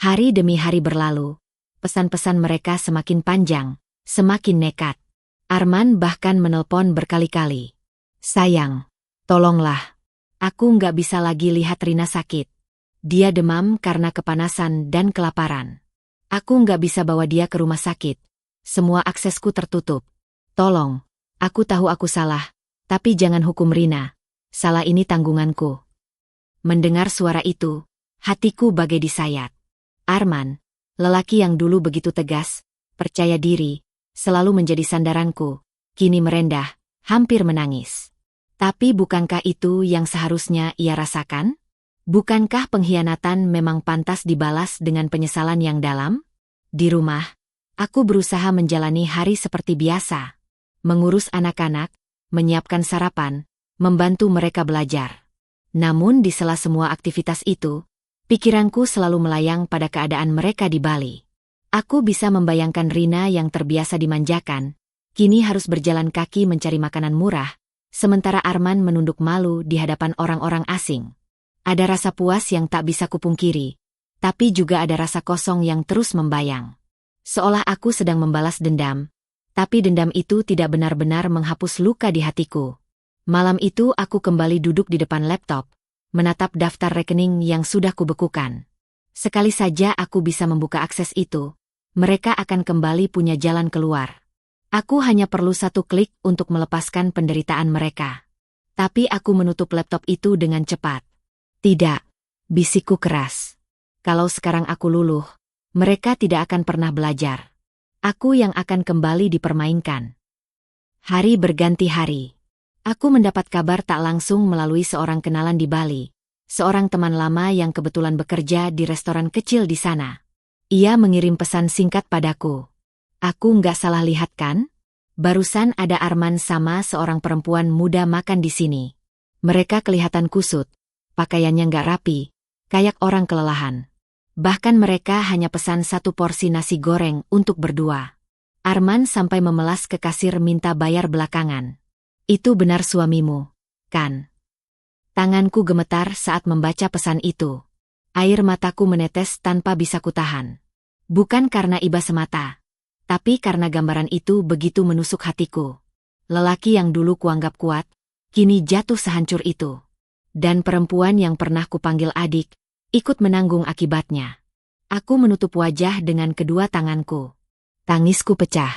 Hari demi hari berlalu, pesan-pesan mereka semakin panjang, semakin nekat. Arman bahkan menelpon berkali-kali. Sayang, tolonglah. Aku nggak bisa lagi lihat Rina sakit. Dia demam karena kepanasan dan kelaparan. Aku nggak bisa bawa dia ke rumah sakit. Semua aksesku tertutup. Tolong, aku tahu aku salah, tapi jangan hukum Rina. Salah ini tanggunganku. Mendengar suara itu, hatiku bagai disayat. Arman, lelaki yang dulu begitu tegas, percaya diri, selalu menjadi sandaranku, kini merendah, hampir menangis. Tapi bukankah itu yang seharusnya ia rasakan? Bukankah pengkhianatan memang pantas dibalas dengan penyesalan yang dalam? Di rumah, aku berusaha menjalani hari seperti biasa. Mengurus anak-anak, menyiapkan sarapan, membantu mereka belajar. Namun di sela semua aktivitas itu, pikiranku selalu melayang pada keadaan mereka di Bali. Aku bisa membayangkan Rina yang terbiasa dimanjakan, kini harus berjalan kaki mencari makanan murah, sementara Arman menunduk malu di hadapan orang-orang asing. Ada rasa puas yang tak bisa kupungkiri, tapi juga ada rasa kosong yang terus membayang. Seolah aku sedang membalas dendam, tapi dendam itu tidak benar-benar menghapus luka di hatiku. Malam itu aku kembali duduk di depan laptop, menatap daftar rekening yang sudah kubekukan. Sekali saja aku bisa membuka akses itu, mereka akan kembali punya jalan keluar. Aku hanya perlu satu klik untuk melepaskan penderitaan mereka. Tapi aku menutup laptop itu dengan cepat. Tidak, bisikku keras. Kalau sekarang aku luluh, mereka tidak akan pernah belajar. Aku yang akan kembali dipermainkan. Hari berganti hari. Aku mendapat kabar tak langsung melalui seorang kenalan di Bali, seorang teman lama yang kebetulan bekerja di restoran kecil di sana. Ia mengirim pesan singkat padaku. Aku nggak salah lihat kan? Barusan ada Arman sama seorang perempuan muda makan di sini. Mereka kelihatan kusut, pakaiannya nggak rapi, kayak orang kelelahan. Bahkan mereka hanya pesan satu porsi nasi goreng untuk berdua. Arman sampai memelas ke kasir minta bayar belakangan. Itu benar suamimu, kan? Tanganku gemetar saat membaca pesan itu. Air mataku menetes tanpa bisa kutahan. Bukan karena iba semata, tapi karena gambaran itu begitu menusuk hatiku. Lelaki yang dulu kuanggap kuat, kini jatuh sehancur itu. Dan perempuan yang pernah kupanggil adik, ikut menanggung akibatnya. Aku menutup wajah dengan kedua tanganku. Tangisku pecah.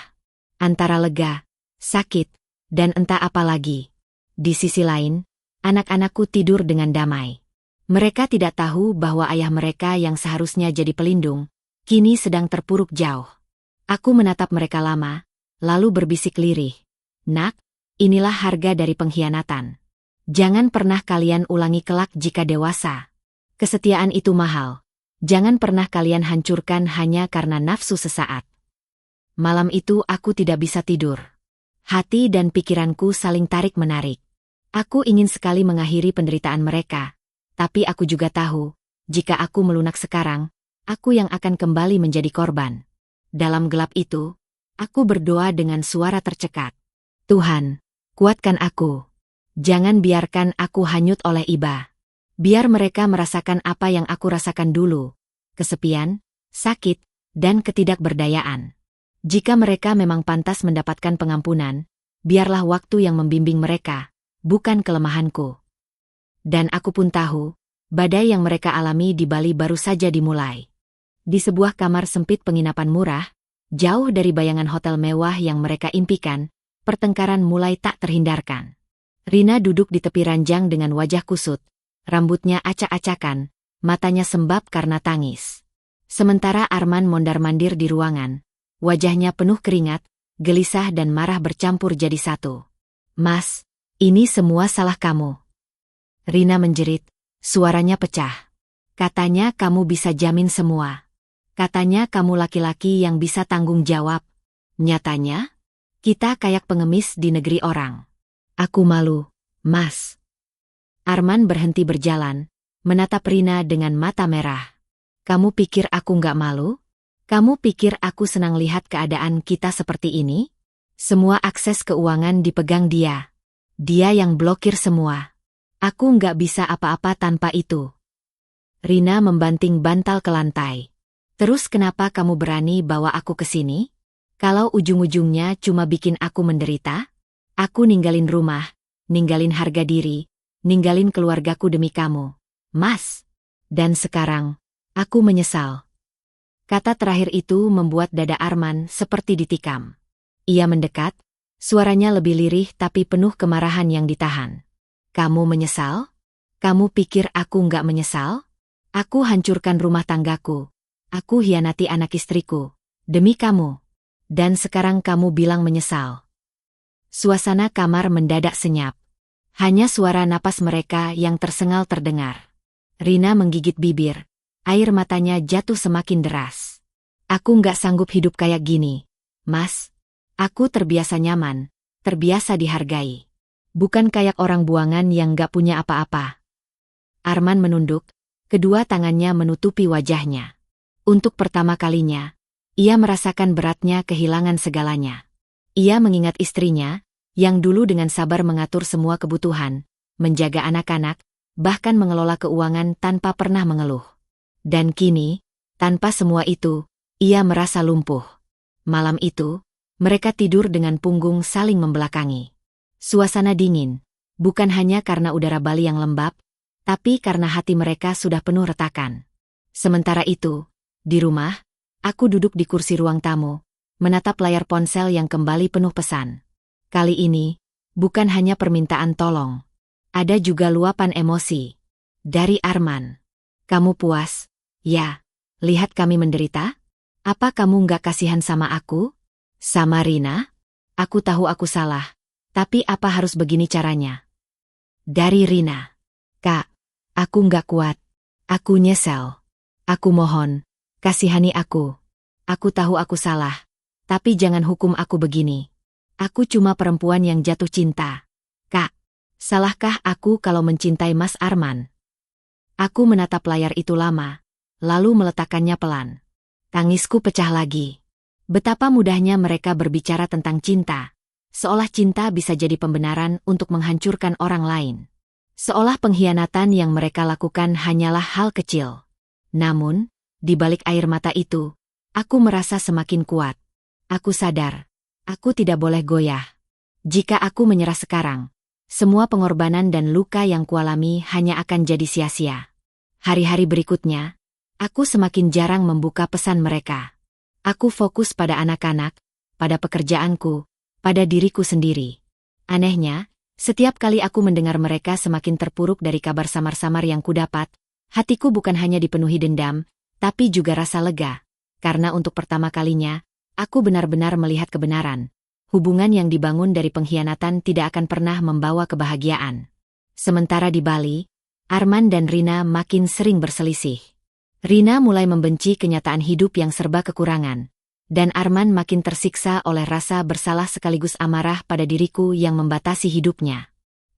Antara lega, sakit, dan entah apa lagi. Di sisi lain, anak-anakku tidur dengan damai. Mereka tidak tahu bahwa ayah mereka yang seharusnya jadi pelindung, kini sedang terpuruk jauh. Aku menatap mereka lama, lalu berbisik lirih. Nak, inilah harga dari pengkhianatan. Jangan pernah kalian ulangi kelak jika dewasa. Kesetiaan itu mahal. Jangan pernah kalian hancurkan hanya karena nafsu sesaat. Malam itu aku tidak bisa tidur. Hati dan pikiranku saling tarik-menarik. Aku ingin sekali mengakhiri penderitaan mereka, tapi aku juga tahu, jika aku melunak sekarang, aku yang akan kembali menjadi korban. Dalam gelap itu, aku berdoa dengan suara tercekat. Tuhan, kuatkan aku. Jangan biarkan aku hanyut oleh iba. Biar mereka merasakan apa yang aku rasakan dulu. Kesepian, sakit, dan ketidakberdayaan. Jika mereka memang pantas mendapatkan pengampunan, biarlah waktu yang membimbing mereka, bukan kelemahanku. Dan aku pun tahu, badai yang mereka alami di Bali baru saja dimulai. Di sebuah kamar sempit penginapan murah, jauh dari bayangan hotel mewah yang mereka impikan, pertengkaran mulai tak terhindarkan. Rina duduk di tepi ranjang dengan wajah kusut, rambutnya acak-acakan, matanya sembab karena tangis. Sementara Arman mondar-mandir di ruangan, wajahnya penuh keringat, gelisah dan marah bercampur jadi satu. Mas, ini semua salah kamu. Rina menjerit, suaranya pecah. Katanya kamu bisa jamin semua. Katanya kamu laki-laki yang bisa tanggung jawab. Nyatanya, kita kayak pengemis di negeri orang. Aku malu, Mas. Arman berhenti berjalan, menatap Rina dengan mata merah. Kamu pikir aku nggak malu? Kamu pikir aku senang lihat keadaan kita seperti ini? Semua akses keuangan dipegang dia. Dia yang blokir semua. Aku nggak bisa apa-apa tanpa itu. Rina membanting bantal ke lantai. Terus kenapa kamu berani bawa aku ke sini? Kalau ujung-ujungnya cuma bikin aku menderita? Aku ninggalin rumah, ninggalin harga diri, ninggalin keluargaku demi kamu, Mas. Dan sekarang, aku menyesal. Kata terakhir itu membuat dada Arman seperti ditikam. Ia mendekat, suaranya lebih lirih tapi penuh kemarahan yang ditahan. Kamu menyesal? Kamu pikir aku nggak menyesal? Aku hancurkan rumah tanggaku. Aku hianati anak istriku. Demi kamu. Dan sekarang kamu bilang menyesal. Suasana kamar mendadak senyap. Hanya suara napas mereka yang tersengal terdengar. Rina menggigit bibir. Air matanya jatuh semakin deras. Aku nggak sanggup hidup kayak gini, Mas. Aku terbiasa nyaman, terbiasa dihargai. Bukan kayak orang buangan yang nggak punya apa-apa. Arman menunduk, kedua tangannya menutupi wajahnya. Untuk pertama kalinya, ia merasakan beratnya kehilangan segalanya. Ia mengingat istrinya, yang dulu dengan sabar mengatur semua kebutuhan, menjaga anak-anak, bahkan mengelola keuangan tanpa pernah mengeluh. Dan kini, tanpa semua itu, ia merasa lumpuh. Malam itu, mereka tidur dengan punggung saling membelakangi. Suasana dingin, bukan hanya karena udara Bali yang lembab, tapi karena hati mereka sudah penuh retakan. Sementara itu, di rumah, aku duduk di kursi ruang tamu, menatap layar ponsel yang kembali penuh pesan. Kali ini, bukan hanya permintaan tolong. Ada juga luapan emosi. Dari Arman. Kamu puas? Ya. Lihat kami menderita? Apa kamu nggak kasihan sama aku? Sama Rina? Aku tahu aku salah. Tapi apa harus begini caranya? Dari Rina. Kak, aku nggak kuat. Aku nyesel. Aku mohon, kasihani aku. Aku tahu aku salah. Tapi jangan hukum aku begini. Aku cuma perempuan yang jatuh cinta. Kak, salahkah aku kalau mencintai Mas Arman? Aku menatap layar itu lama, lalu meletakkannya pelan. Tangisku pecah lagi. Betapa mudahnya mereka berbicara tentang cinta. Seolah cinta bisa jadi pembenaran untuk menghancurkan orang lain. Seolah pengkhianatan yang mereka lakukan hanyalah hal kecil. Namun, di balik air mata itu, aku merasa semakin kuat. Aku sadar, aku tidak boleh goyah. Jika aku menyerah sekarang, semua pengorbanan dan luka yang kualami hanya akan jadi sia-sia. Hari-hari berikutnya, aku semakin jarang membuka pesan mereka. Aku fokus pada anak-anak, pada pekerjaanku, pada diriku sendiri. Anehnya, setiap kali aku mendengar mereka semakin terpuruk dari kabar samar-samar yang kudapat, hatiku bukan hanya dipenuhi dendam, tapi juga rasa lega. Karena untuk pertama kalinya, aku benar-benar melihat kebenaran. Hubungan yang dibangun dari pengkhianatan tidak akan pernah membawa kebahagiaan. Sementara di Bali, Arman dan Rina makin sering berselisih. Rina mulai membenci kenyataan hidup yang serba kekurangan. Dan Arman makin tersiksa oleh rasa bersalah sekaligus amarah pada diriku yang membatasi hidupnya.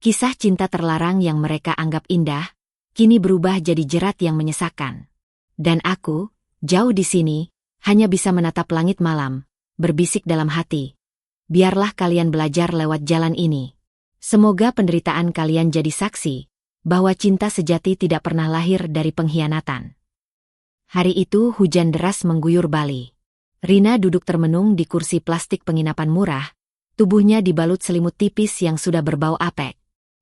Kisah cinta terlarang yang mereka anggap indah, kini berubah jadi jerat yang menyesakan. Dan aku, jauh di sini, hanya bisa menatap langit malam, berbisik dalam hati. Biarlah kalian belajar lewat jalan ini. Semoga penderitaan kalian jadi saksi, bahwa cinta sejati tidak pernah lahir dari pengkhianatan. Hari itu hujan deras mengguyur Bali. Rina duduk termenung di kursi plastik penginapan murah, tubuhnya dibalut selimut tipis yang sudah berbau apek.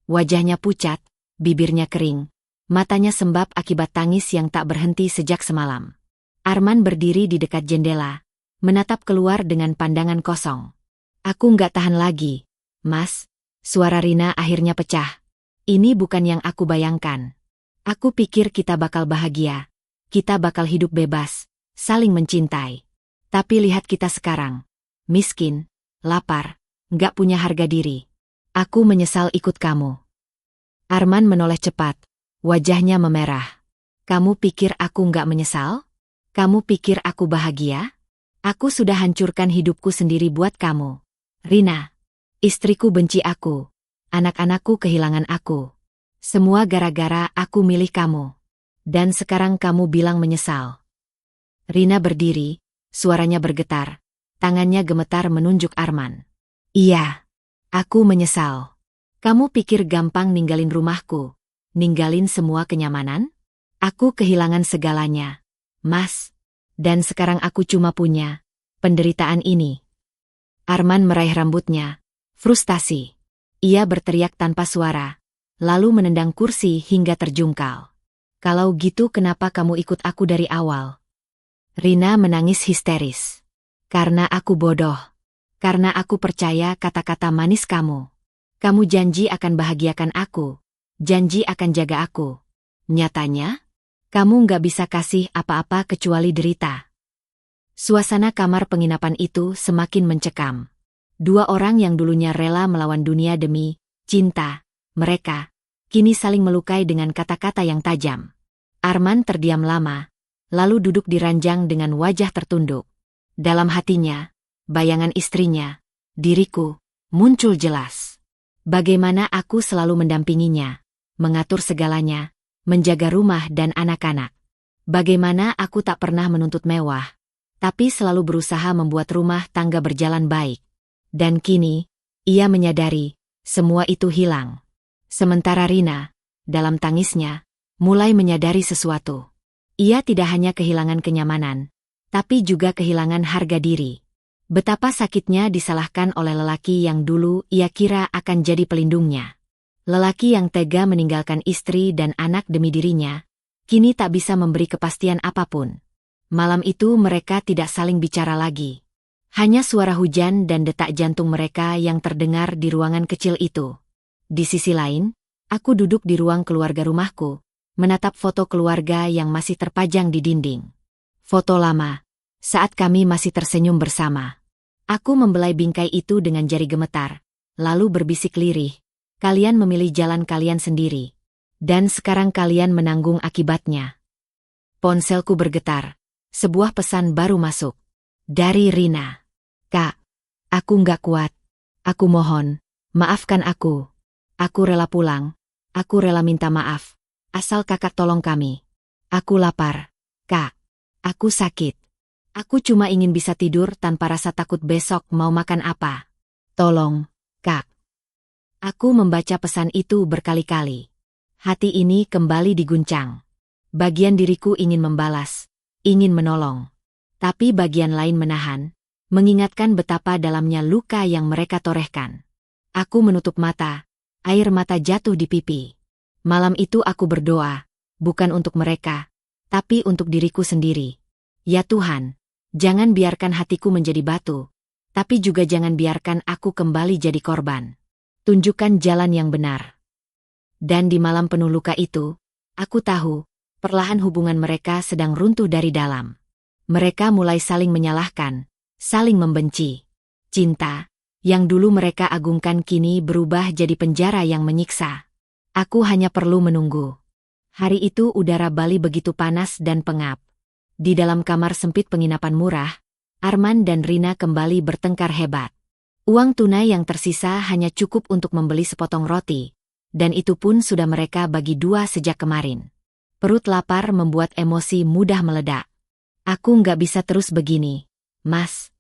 Wajahnya pucat, bibirnya kering, matanya sembab akibat tangis yang tak berhenti sejak semalam. Arman berdiri di dekat jendela, menatap keluar dengan pandangan kosong. Aku nggak tahan lagi, Mas. Suara Rina akhirnya pecah. Ini bukan yang aku bayangkan. Aku pikir kita bakal bahagia, kita bakal hidup bebas, saling mencintai. Tapi lihat kita sekarang. Miskin, lapar, nggak punya harga diri. Aku menyesal ikut kamu. Arman menoleh cepat. Wajahnya memerah. Kamu pikir aku nggak menyesal? Kamu pikir aku bahagia? Aku sudah hancurkan hidupku sendiri buat kamu. Rina, istriku benci aku. Anak-anakku kehilangan aku. Semua gara-gara aku milih kamu. Dan sekarang kamu bilang menyesal. Rina berdiri. Suaranya bergetar, tangannya gemetar menunjuk Arman. Iya, aku menyesal. Kamu pikir gampang ninggalin rumahku, ninggalin semua kenyamanan? Aku kehilangan segalanya, Mas. Dan sekarang aku cuma punya penderitaan ini. Arman meraih rambutnya, frustasi. Ia berteriak tanpa suara, lalu menendang kursi hingga terjungkal. Kalau gitu kenapa kamu ikut aku dari awal? Rina menangis histeris. Karena aku bodoh. Karena aku percaya kata-kata manis kamu. Kamu janji akan bahagiakan aku. Janji akan jaga aku. Nyatanya, kamu nggak bisa kasih apa-apa kecuali derita. Suasana kamar penginapan itu semakin mencekam. Dua orang yang dulunya rela melawan dunia demi cinta, mereka, kini saling melukai dengan kata-kata yang tajam. Arman terdiam lama, lalu duduk di ranjang dengan wajah tertunduk. Dalam hatinya, bayangan istrinya, diriku, muncul jelas. Bagaimana aku selalu mendampinginya, mengatur segalanya, menjaga rumah dan anak-anak. Bagaimana aku tak pernah menuntut mewah, tapi selalu berusaha membuat rumah tangga berjalan baik. Dan kini, ia menyadari, semua itu hilang. Sementara Rina, dalam tangisnya, mulai menyadari sesuatu. Ia tidak hanya kehilangan kenyamanan, tapi juga kehilangan harga diri. Betapa sakitnya disalahkan oleh lelaki yang dulu ia kira akan jadi pelindungnya. Lelaki yang tega meninggalkan istri dan anak demi dirinya, kini tak bisa memberi kepastian apapun. Malam itu mereka tidak saling bicara lagi. Hanya suara hujan dan detak jantung mereka yang terdengar di ruangan kecil itu. Di sisi lain, aku duduk di ruang keluarga rumahku, menatap foto keluarga yang masih terpajang di dinding. Foto lama, saat kami masih tersenyum bersama. Aku membelai bingkai itu dengan jari gemetar, lalu berbisik lirih, "Kalian memilih jalan kalian sendiri. Dan sekarang kalian menanggung akibatnya." Ponselku bergetar. Sebuah pesan baru masuk. Dari Rina. "Kak, aku nggak kuat. Aku mohon, maafkan aku. Aku rela pulang. Aku rela minta maaf. Asal kakak tolong kami. Aku lapar. Kak, aku sakit. Aku cuma ingin bisa tidur tanpa rasa takut besok mau makan apa. Tolong, Kak." Aku membaca pesan itu berkali-kali. Hati ini kembali diguncang. Bagian diriku ingin membalas, ingin menolong. Tapi bagian lain menahan, mengingatkan betapa dalamnya luka yang mereka torehkan. Aku menutup mata, air mata jatuh di pipi. Malam itu aku berdoa, bukan untuk mereka, tapi untuk diriku sendiri. Ya Tuhan, jangan biarkan hatiku menjadi batu, tapi juga jangan biarkan aku kembali jadi korban. Tunjukkan jalan yang benar. Dan di malam penuh luka itu, aku tahu, perlahan hubungan mereka sedang runtuh dari dalam. Mereka mulai saling menyalahkan, saling membenci. Cinta, yang dulu mereka agungkan kini berubah jadi penjara yang menyiksa. Aku hanya perlu menunggu. Hari itu udara Bali begitu panas dan pengap. Di dalam kamar sempit penginapan murah, Arman dan Rina kembali bertengkar hebat. Uang tunai yang tersisa hanya cukup untuk membeli sepotong roti, dan itu pun sudah mereka bagi dua sejak kemarin. Perut lapar membuat emosi mudah meledak. "Aku nggak bisa terus begini, Mas."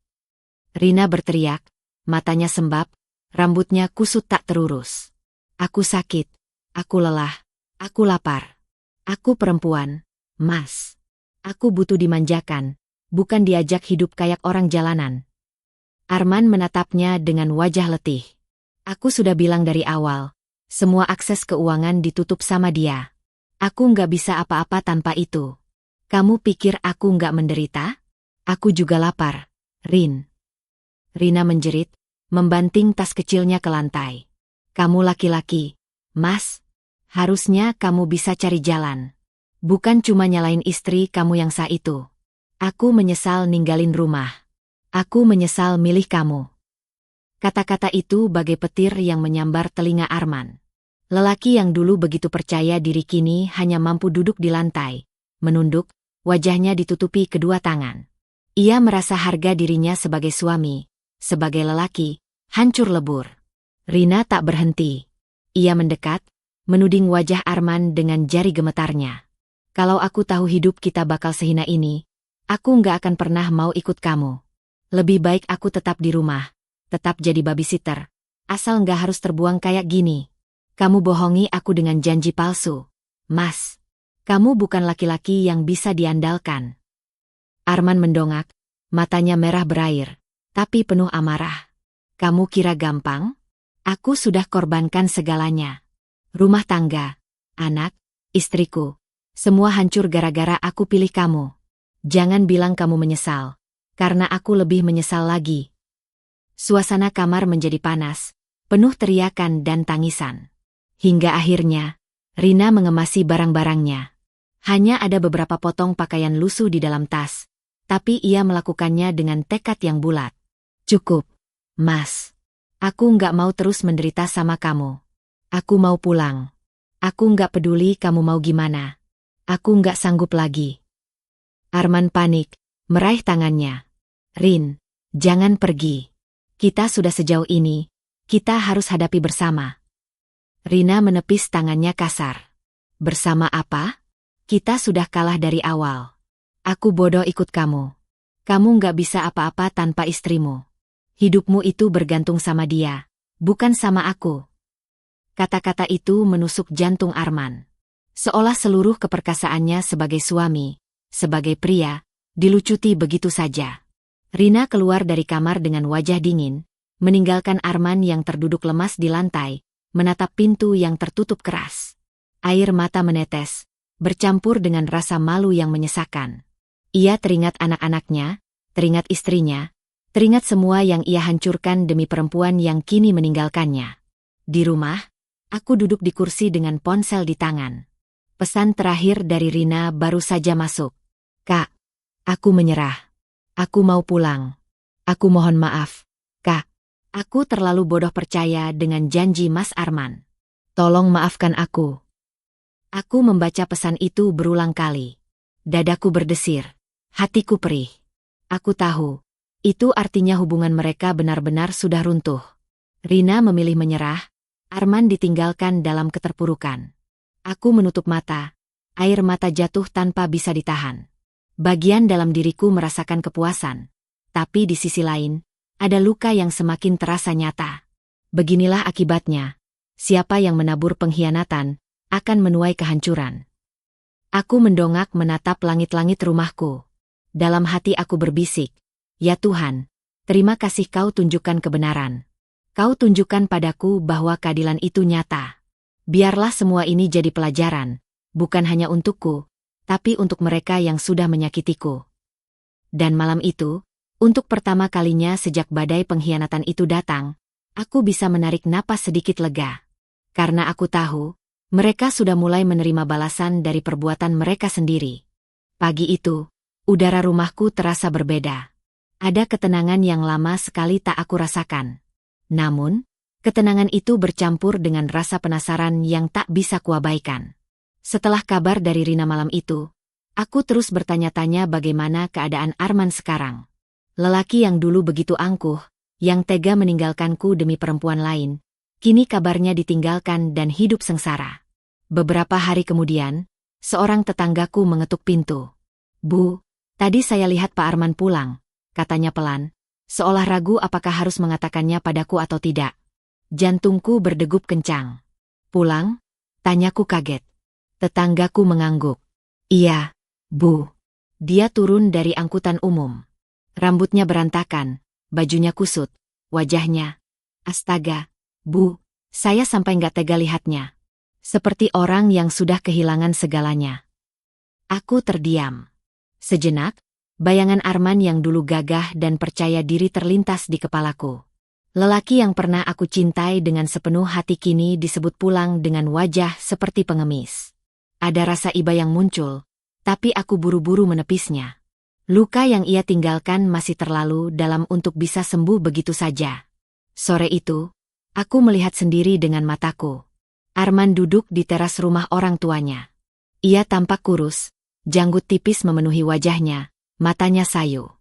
Rina berteriak, matanya sembab, rambutnya kusut tak terurus. "Aku sakit, aku lelah, aku lapar. Aku perempuan, Mas. Aku butuh dimanjakan, bukan diajak hidup kayak orang jalanan." Arman menatapnya dengan wajah letih. "Aku sudah bilang dari awal, semua akses keuangan ditutup sama dia. Aku nggak bisa apa-apa tanpa itu. Kamu pikir aku nggak menderita? Aku juga lapar, Rin." Rina menjerit, membanting tas kecilnya ke lantai. "Kamu laki-laki, Mas. Harusnya kamu bisa cari jalan. Bukan cuma nyalain istri kamu yang sah itu. Aku menyesal ninggalin rumah. Aku menyesal milih kamu." Kata-kata itu bagai petir yang menyambar telinga Arman. Lelaki yang dulu begitu percaya diri kini hanya mampu duduk di lantai, menunduk, wajahnya ditutupi kedua tangan. Ia merasa harga dirinya sebagai suami, sebagai lelaki, hancur lebur. Rina tak berhenti. Ia mendekat, menuding wajah Arman dengan jari gemetarnya. "Kalau aku tahu hidup kita bakal sehina ini, aku nggak akan pernah mau ikut kamu. Lebih baik aku tetap di rumah, tetap jadi babysitter, asal nggak harus terbuang kayak gini. Kamu bohongi aku dengan janji palsu, Mas. Kamu bukan laki-laki yang bisa diandalkan." Arman mendongak, matanya merah berair, tapi penuh amarah. "Kamu kira gampang? Aku sudah korbankan segalanya. Rumah tangga, anak, istriku, semua hancur gara-gara aku pilih kamu. Jangan bilang kamu menyesal, karena aku lebih menyesal lagi." Suasana kamar menjadi panas, penuh teriakan dan tangisan. Hingga akhirnya, Rina mengemasi barang-barangnya. Hanya ada beberapa potong pakaian lusuh di dalam tas, tapi ia melakukannya dengan tekad yang bulat. "Cukup, Mas. Aku nggak mau terus menderita sama kamu. Aku mau pulang. Aku nggak peduli kamu mau gimana. Aku nggak sanggup lagi." Arman panik, meraih tangannya. "Rin, jangan pergi. Kita sudah sejauh ini, kita harus hadapi bersama." Rina menepis tangannya kasar. Bersama apa? Kita sudah kalah dari awal. Aku bodoh ikut kamu. Kamu nggak bisa apa-apa tanpa istrimu. Hidupmu itu bergantung sama dia, bukan sama aku. Kata-kata itu menusuk jantung Arman. Seolah seluruh keperkasaannya sebagai suami, sebagai pria, dilucuti begitu saja. Rina keluar dari kamar dengan wajah dingin, meninggalkan Arman yang terduduk lemas di lantai, menatap pintu yang tertutup keras. Air mata menetes, bercampur dengan rasa malu yang menyesakan. Ia teringat anak-anaknya, teringat istrinya, teringat semua yang ia hancurkan demi perempuan yang kini meninggalkannya. Di rumah, aku duduk di kursi dengan ponsel di tangan. Pesan terakhir dari Rina baru saja masuk. Kak, aku menyerah. Aku mau pulang. Aku mohon maaf. Kak, aku terlalu bodoh percaya dengan janji Mas Arman. Tolong maafkan aku. Aku membaca pesan itu berulang kali. Dadaku berdesir. Hatiku perih. Aku tahu, itu artinya hubungan mereka benar-benar sudah runtuh. Rina memilih menyerah, Arman ditinggalkan dalam keterpurukan. Aku menutup mata, air mata jatuh tanpa bisa ditahan. Bagian dalam diriku merasakan kepuasan, tapi di sisi lain, ada luka yang semakin terasa nyata. Beginilah akibatnya, siapa yang menabur pengkhianatan, akan menuai kehancuran. Aku mendongak menatap langit-langit rumahku. Dalam hati aku berbisik, ya Tuhan, terima kasih Kau tunjukkan kebenaran. Kau tunjukkan padaku bahwa keadilan itu nyata. Biarlah semua ini jadi pelajaran, bukan hanya untukku, tapi untuk mereka yang sudah menyakitiku. Dan malam itu, untuk pertama kalinya sejak badai pengkhianatan itu datang, aku bisa menarik napas sedikit lega. Karena aku tahu, mereka sudah mulai menerima balasan dari perbuatan mereka sendiri. Pagi itu, udara rumahku terasa berbeda. Ada ketenangan yang lama sekali tak aku rasakan. Namun, ketenangan itu bercampur dengan rasa penasaran yang tak bisa kuabaikan. Setelah kabar dari Rina malam itu, aku terus bertanya-tanya bagaimana keadaan Arman sekarang. Lelaki yang dulu begitu angkuh, yang tega meninggalkanku demi perempuan lain, kini kabarnya ditinggalkan dan hidup sengsara. Beberapa hari kemudian, seorang tetanggaku mengetuk pintu. Bu, tadi saya lihat Pak Arman pulang, katanya pelan, seolah ragu apakah harus mengatakannya padaku atau tidak. Jantungku berdegup kencang. Pulang? Tanyaku kaget. Tetanggaku mengangguk. Iya, Bu. Dia turun dari angkutan umum. Rambutnya berantakan, bajunya kusut, wajahnya. Astaga, Bu, saya sampai nggak tega lihatnya. Seperti orang yang sudah kehilangan segalanya. Aku terdiam. Sejenak, bayangan Arman yang dulu gagah dan percaya diri terlintas di kepalaku. Lelaki yang pernah aku cintai dengan sepenuh hati kini disebut pulang dengan wajah seperti pengemis. Ada rasa iba yang muncul, tapi aku buru-buru menepisnya. Luka yang ia tinggalkan masih terlalu dalam untuk bisa sembuh begitu saja. Sore itu, aku melihat sendiri dengan mataku. Arman duduk di teras rumah orang tuanya. Ia tampak kurus, janggut tipis memenuhi wajahnya, matanya sayu.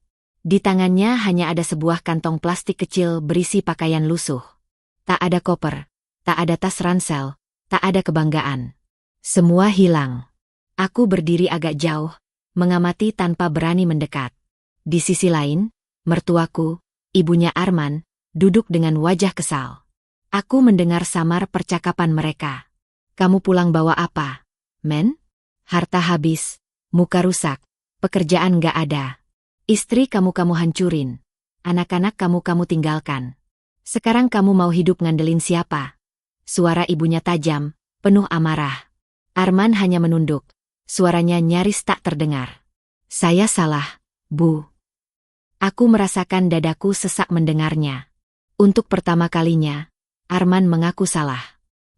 Di tangannya hanya ada sebuah kantong plastik kecil berisi pakaian lusuh. Tak ada koper, tak ada tas ransel, tak ada kebanggaan. Semua hilang. Aku berdiri agak jauh, mengamati tanpa berani mendekat. Di sisi lain, mertuaku, ibunya Arman, duduk dengan wajah kesal. Aku mendengar samar percakapan mereka. Kamu pulang bawa apa, men? Harta habis, muka rusak, pekerjaan gak ada. Istri kamu hancurin. Anak-anak kamu tinggalkan. Sekarang kamu mau hidup ngandelin siapa? Suara ibunya tajam, penuh amarah. Arman hanya menunduk. Suaranya nyaris tak terdengar. Saya salah, Bu. Aku merasakan dadaku sesak mendengarnya. Untuk pertama kalinya, Arman mengaku salah.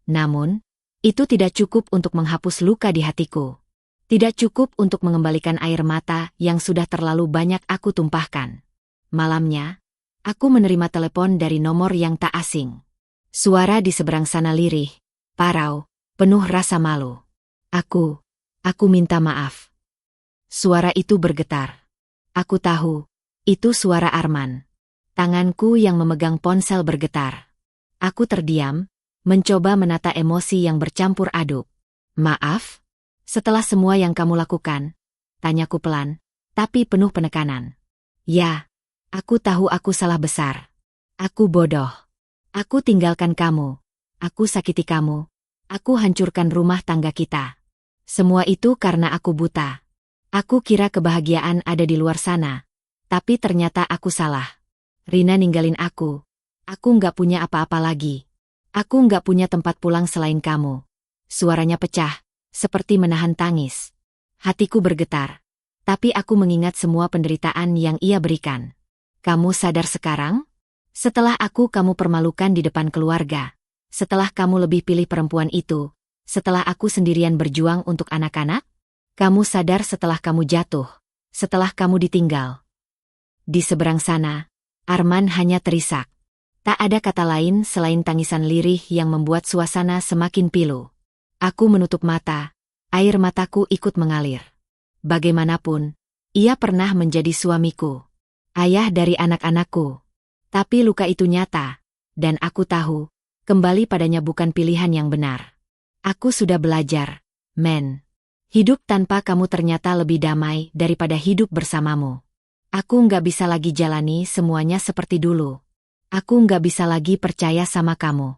Namun, itu tidak cukup untuk menghapus luka di hatiku. Tidak cukup untuk mengembalikan air mata yang sudah terlalu banyak aku tumpahkan. Malamnya, aku menerima telepon dari nomor yang tak asing. Suara di seberang sana lirih, parau, penuh rasa malu. Aku minta maaf. Suara itu bergetar. Aku tahu, itu suara Arman. Tanganku yang memegang ponsel bergetar. Aku terdiam, mencoba menata emosi yang bercampur aduk. Maaf? Setelah semua yang kamu lakukan? Tanyaku pelan, tapi penuh penekanan. Ya, aku tahu aku salah besar. Aku bodoh. Aku tinggalkan kamu. Aku sakiti kamu. Aku hancurkan rumah tangga kita. Semua itu karena aku buta. Aku kira kebahagiaan ada di luar sana. Tapi ternyata aku salah. Rina ninggalin aku. Aku nggak punya apa-apa lagi. Aku nggak punya tempat pulang selain kamu. Suaranya pecah, seperti menahan tangis. Hatiku bergetar. Tapi aku mengingat semua penderitaan yang ia berikan. Kamu sadar sekarang? Setelah kamu permalukan di depan keluarga. Setelah kamu lebih pilih perempuan itu. Setelah aku sendirian berjuang untuk anak-anak. Kamu sadar setelah kamu jatuh. Setelah kamu ditinggal. Di seberang sana, Arman hanya terisak. Tak ada kata lain selain tangisan lirih yang membuat suasana semakin pilu. Aku menutup mata. Air mataku ikut mengalir. Bagaimanapun, ia pernah menjadi suamiku. Ayah dari anak-anakku. Tapi luka itu nyata. Dan aku tahu, kembali padanya bukan pilihan yang benar. Aku sudah belajar, men. Hidup tanpa kamu ternyata lebih damai daripada hidup bersamamu. Aku nggak bisa lagi jalani semuanya seperti dulu. Aku nggak bisa lagi percaya sama kamu.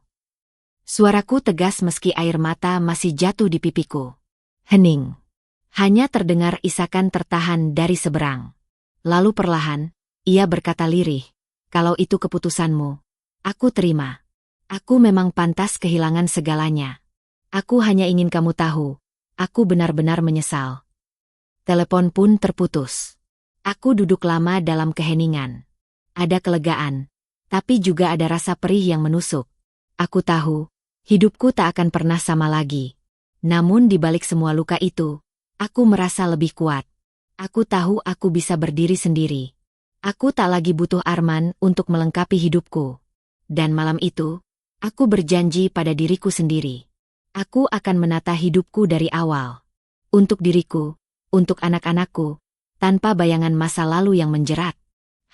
Suaraku tegas meski air mata masih jatuh di pipiku. Hening. Hanya terdengar isakan tertahan dari seberang. Lalu perlahan, ia berkata lirih, kalau itu keputusanmu, aku terima. Aku memang pantas kehilangan segalanya. Aku hanya ingin kamu tahu, aku benar-benar menyesal. Telepon pun terputus. Aku duduk lama dalam keheningan. Ada kelegaan, tapi juga ada rasa perih yang menusuk. Aku tahu, hidupku tak akan pernah sama lagi. Namun di balik semua luka itu, aku merasa lebih kuat. Aku tahu aku bisa berdiri sendiri. Aku tak lagi butuh Arman untuk melengkapi hidupku. Dan malam itu, aku berjanji pada diriku sendiri. Aku akan menata hidupku dari awal. Untuk diriku, untuk anak-anakku, tanpa bayangan masa lalu yang menjerat.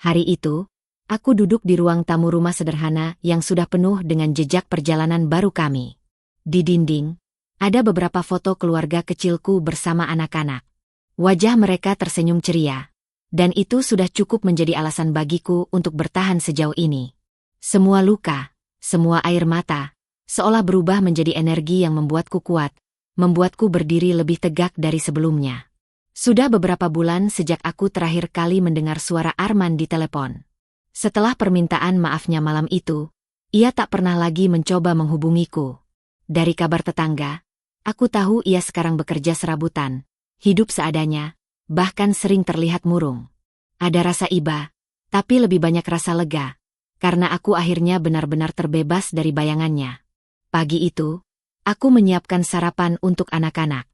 Hari itu, aku duduk di ruang tamu rumah sederhana yang sudah penuh dengan jejak perjalanan baru kami. Di dinding, ada beberapa foto keluarga kecilku bersama anak-anak. Wajah mereka tersenyum ceria. Dan itu sudah cukup menjadi alasan bagiku untuk bertahan sejauh ini. Semua luka, semua air mata, seolah berubah menjadi energi yang membuatku kuat, membuatku berdiri lebih tegak dari sebelumnya. Sudah beberapa bulan sejak aku terakhir kali mendengar suara Arman di telepon. Setelah permintaan maafnya malam itu, ia tak pernah lagi mencoba menghubungiku. Dari kabar tetangga, aku tahu ia sekarang bekerja serabutan, hidup seadanya, bahkan sering terlihat murung. Ada rasa iba, tapi lebih banyak rasa lega, karena aku akhirnya benar-benar terbebas dari bayangannya. Pagi itu, aku menyiapkan sarapan untuk anak-anak.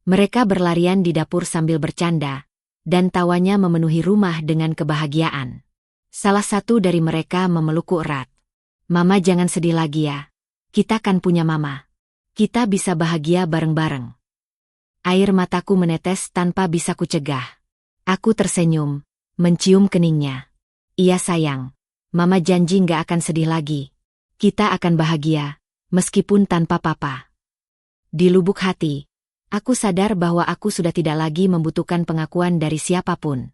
Mereka berlarian di dapur sambil bercanda, dan tawanya memenuhi rumah dengan kebahagiaan. Salah satu dari mereka memelukku erat. Mama jangan sedih lagi ya. Kita kan punya mama. Kita bisa bahagia bareng-bareng. Air mataku menetes tanpa bisa kucegah. Aku tersenyum, mencium keningnya. Iya sayang, mama janji nggak akan sedih lagi. Kita akan bahagia, meskipun tanpa papa. Di lubuk hati, aku sadar bahwa aku sudah tidak lagi membutuhkan pengakuan dari siapapun.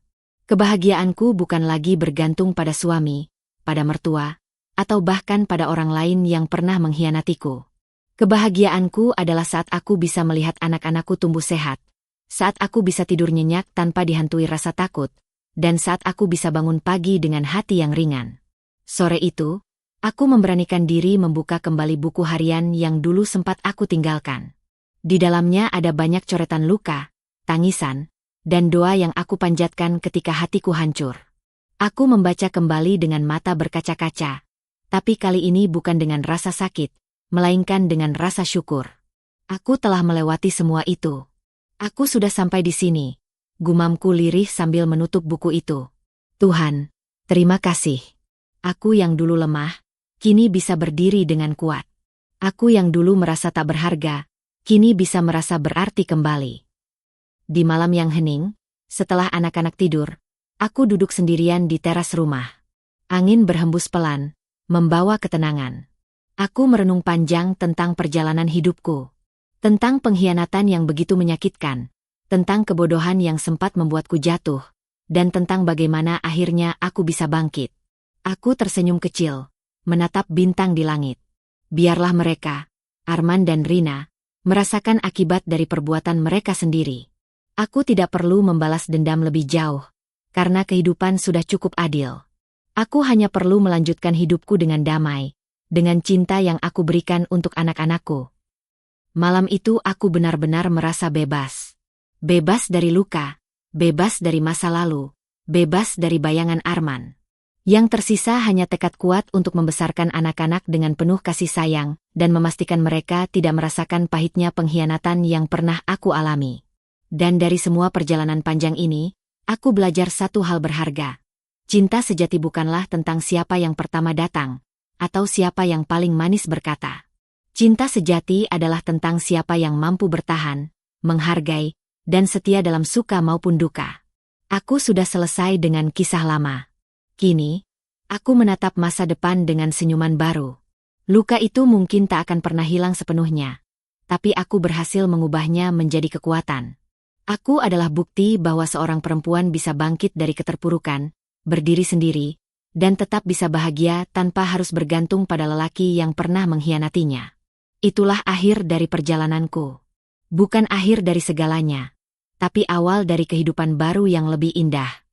Kebahagiaanku bukan lagi bergantung pada suami, pada mertua, atau bahkan pada orang lain yang pernah mengkhianatiku. Kebahagiaanku adalah saat aku bisa melihat anak-anakku tumbuh sehat, saat aku bisa tidur nyenyak tanpa dihantui rasa takut, dan saat aku bisa bangun pagi dengan hati yang ringan. Sore itu, aku memberanikan diri membuka kembali buku harian yang dulu sempat aku tinggalkan. Di dalamnya ada banyak coretan luka, tangisan, dan doa yang aku panjatkan ketika hatiku hancur. Aku membaca kembali dengan mata berkaca-kaca, tapi kali ini bukan dengan rasa sakit, melainkan dengan rasa syukur. Aku telah melewati semua itu. Aku sudah sampai di sini, gumamku lirih sambil menutup buku itu. Tuhan, terima kasih. Aku yang dulu lemah, kini bisa berdiri dengan kuat. Aku yang dulu merasa tak berharga, kini bisa merasa berarti kembali. Di malam yang hening, setelah anak-anak tidur, aku duduk sendirian di teras rumah. Angin berhembus pelan, membawa ketenangan. Aku merenung panjang tentang perjalanan hidupku. Tentang pengkhianatan yang begitu menyakitkan, tentang kebodohan yang sempat membuatku jatuh, dan tentang bagaimana akhirnya aku bisa bangkit. Aku tersenyum kecil, menatap bintang di langit. Biarlah mereka, Arman dan Rina, merasakan akibat dari perbuatan mereka sendiri. Aku tidak perlu membalas dendam lebih jauh, karena kehidupan sudah cukup adil. Aku hanya perlu melanjutkan hidupku dengan damai, dengan cinta yang aku berikan untuk anak-anakku. Malam itu aku benar-benar merasa bebas. Bebas dari luka, bebas dari masa lalu, bebas dari bayangan Arman. Yang tersisa hanya tekad kuat untuk membesarkan anak-anak dengan penuh kasih sayang, dan memastikan mereka tidak merasakan pahitnya pengkhianatan yang pernah aku alami. Dan dari semua perjalanan panjang ini, aku belajar satu hal berharga. Cinta sejati bukanlah tentang siapa yang pertama datang, atau siapa yang paling manis berkata. Cinta sejati adalah tentang siapa yang mampu bertahan, menghargai, dan setia dalam suka maupun duka. Aku sudah selesai dengan kisah lama. Kini, aku menatap masa depan dengan senyuman baru. Luka itu mungkin tak akan pernah hilang sepenuhnya, tapi aku berhasil mengubahnya menjadi kekuatan. Aku adalah bukti bahwa seorang perempuan bisa bangkit dari keterpurukan, berdiri sendiri, dan tetap bisa bahagia tanpa harus bergantung pada lelaki yang pernah mengkhianatinya. Itulah akhir dari perjalananku. Bukan akhir dari segalanya, tapi awal dari kehidupan baru yang lebih indah.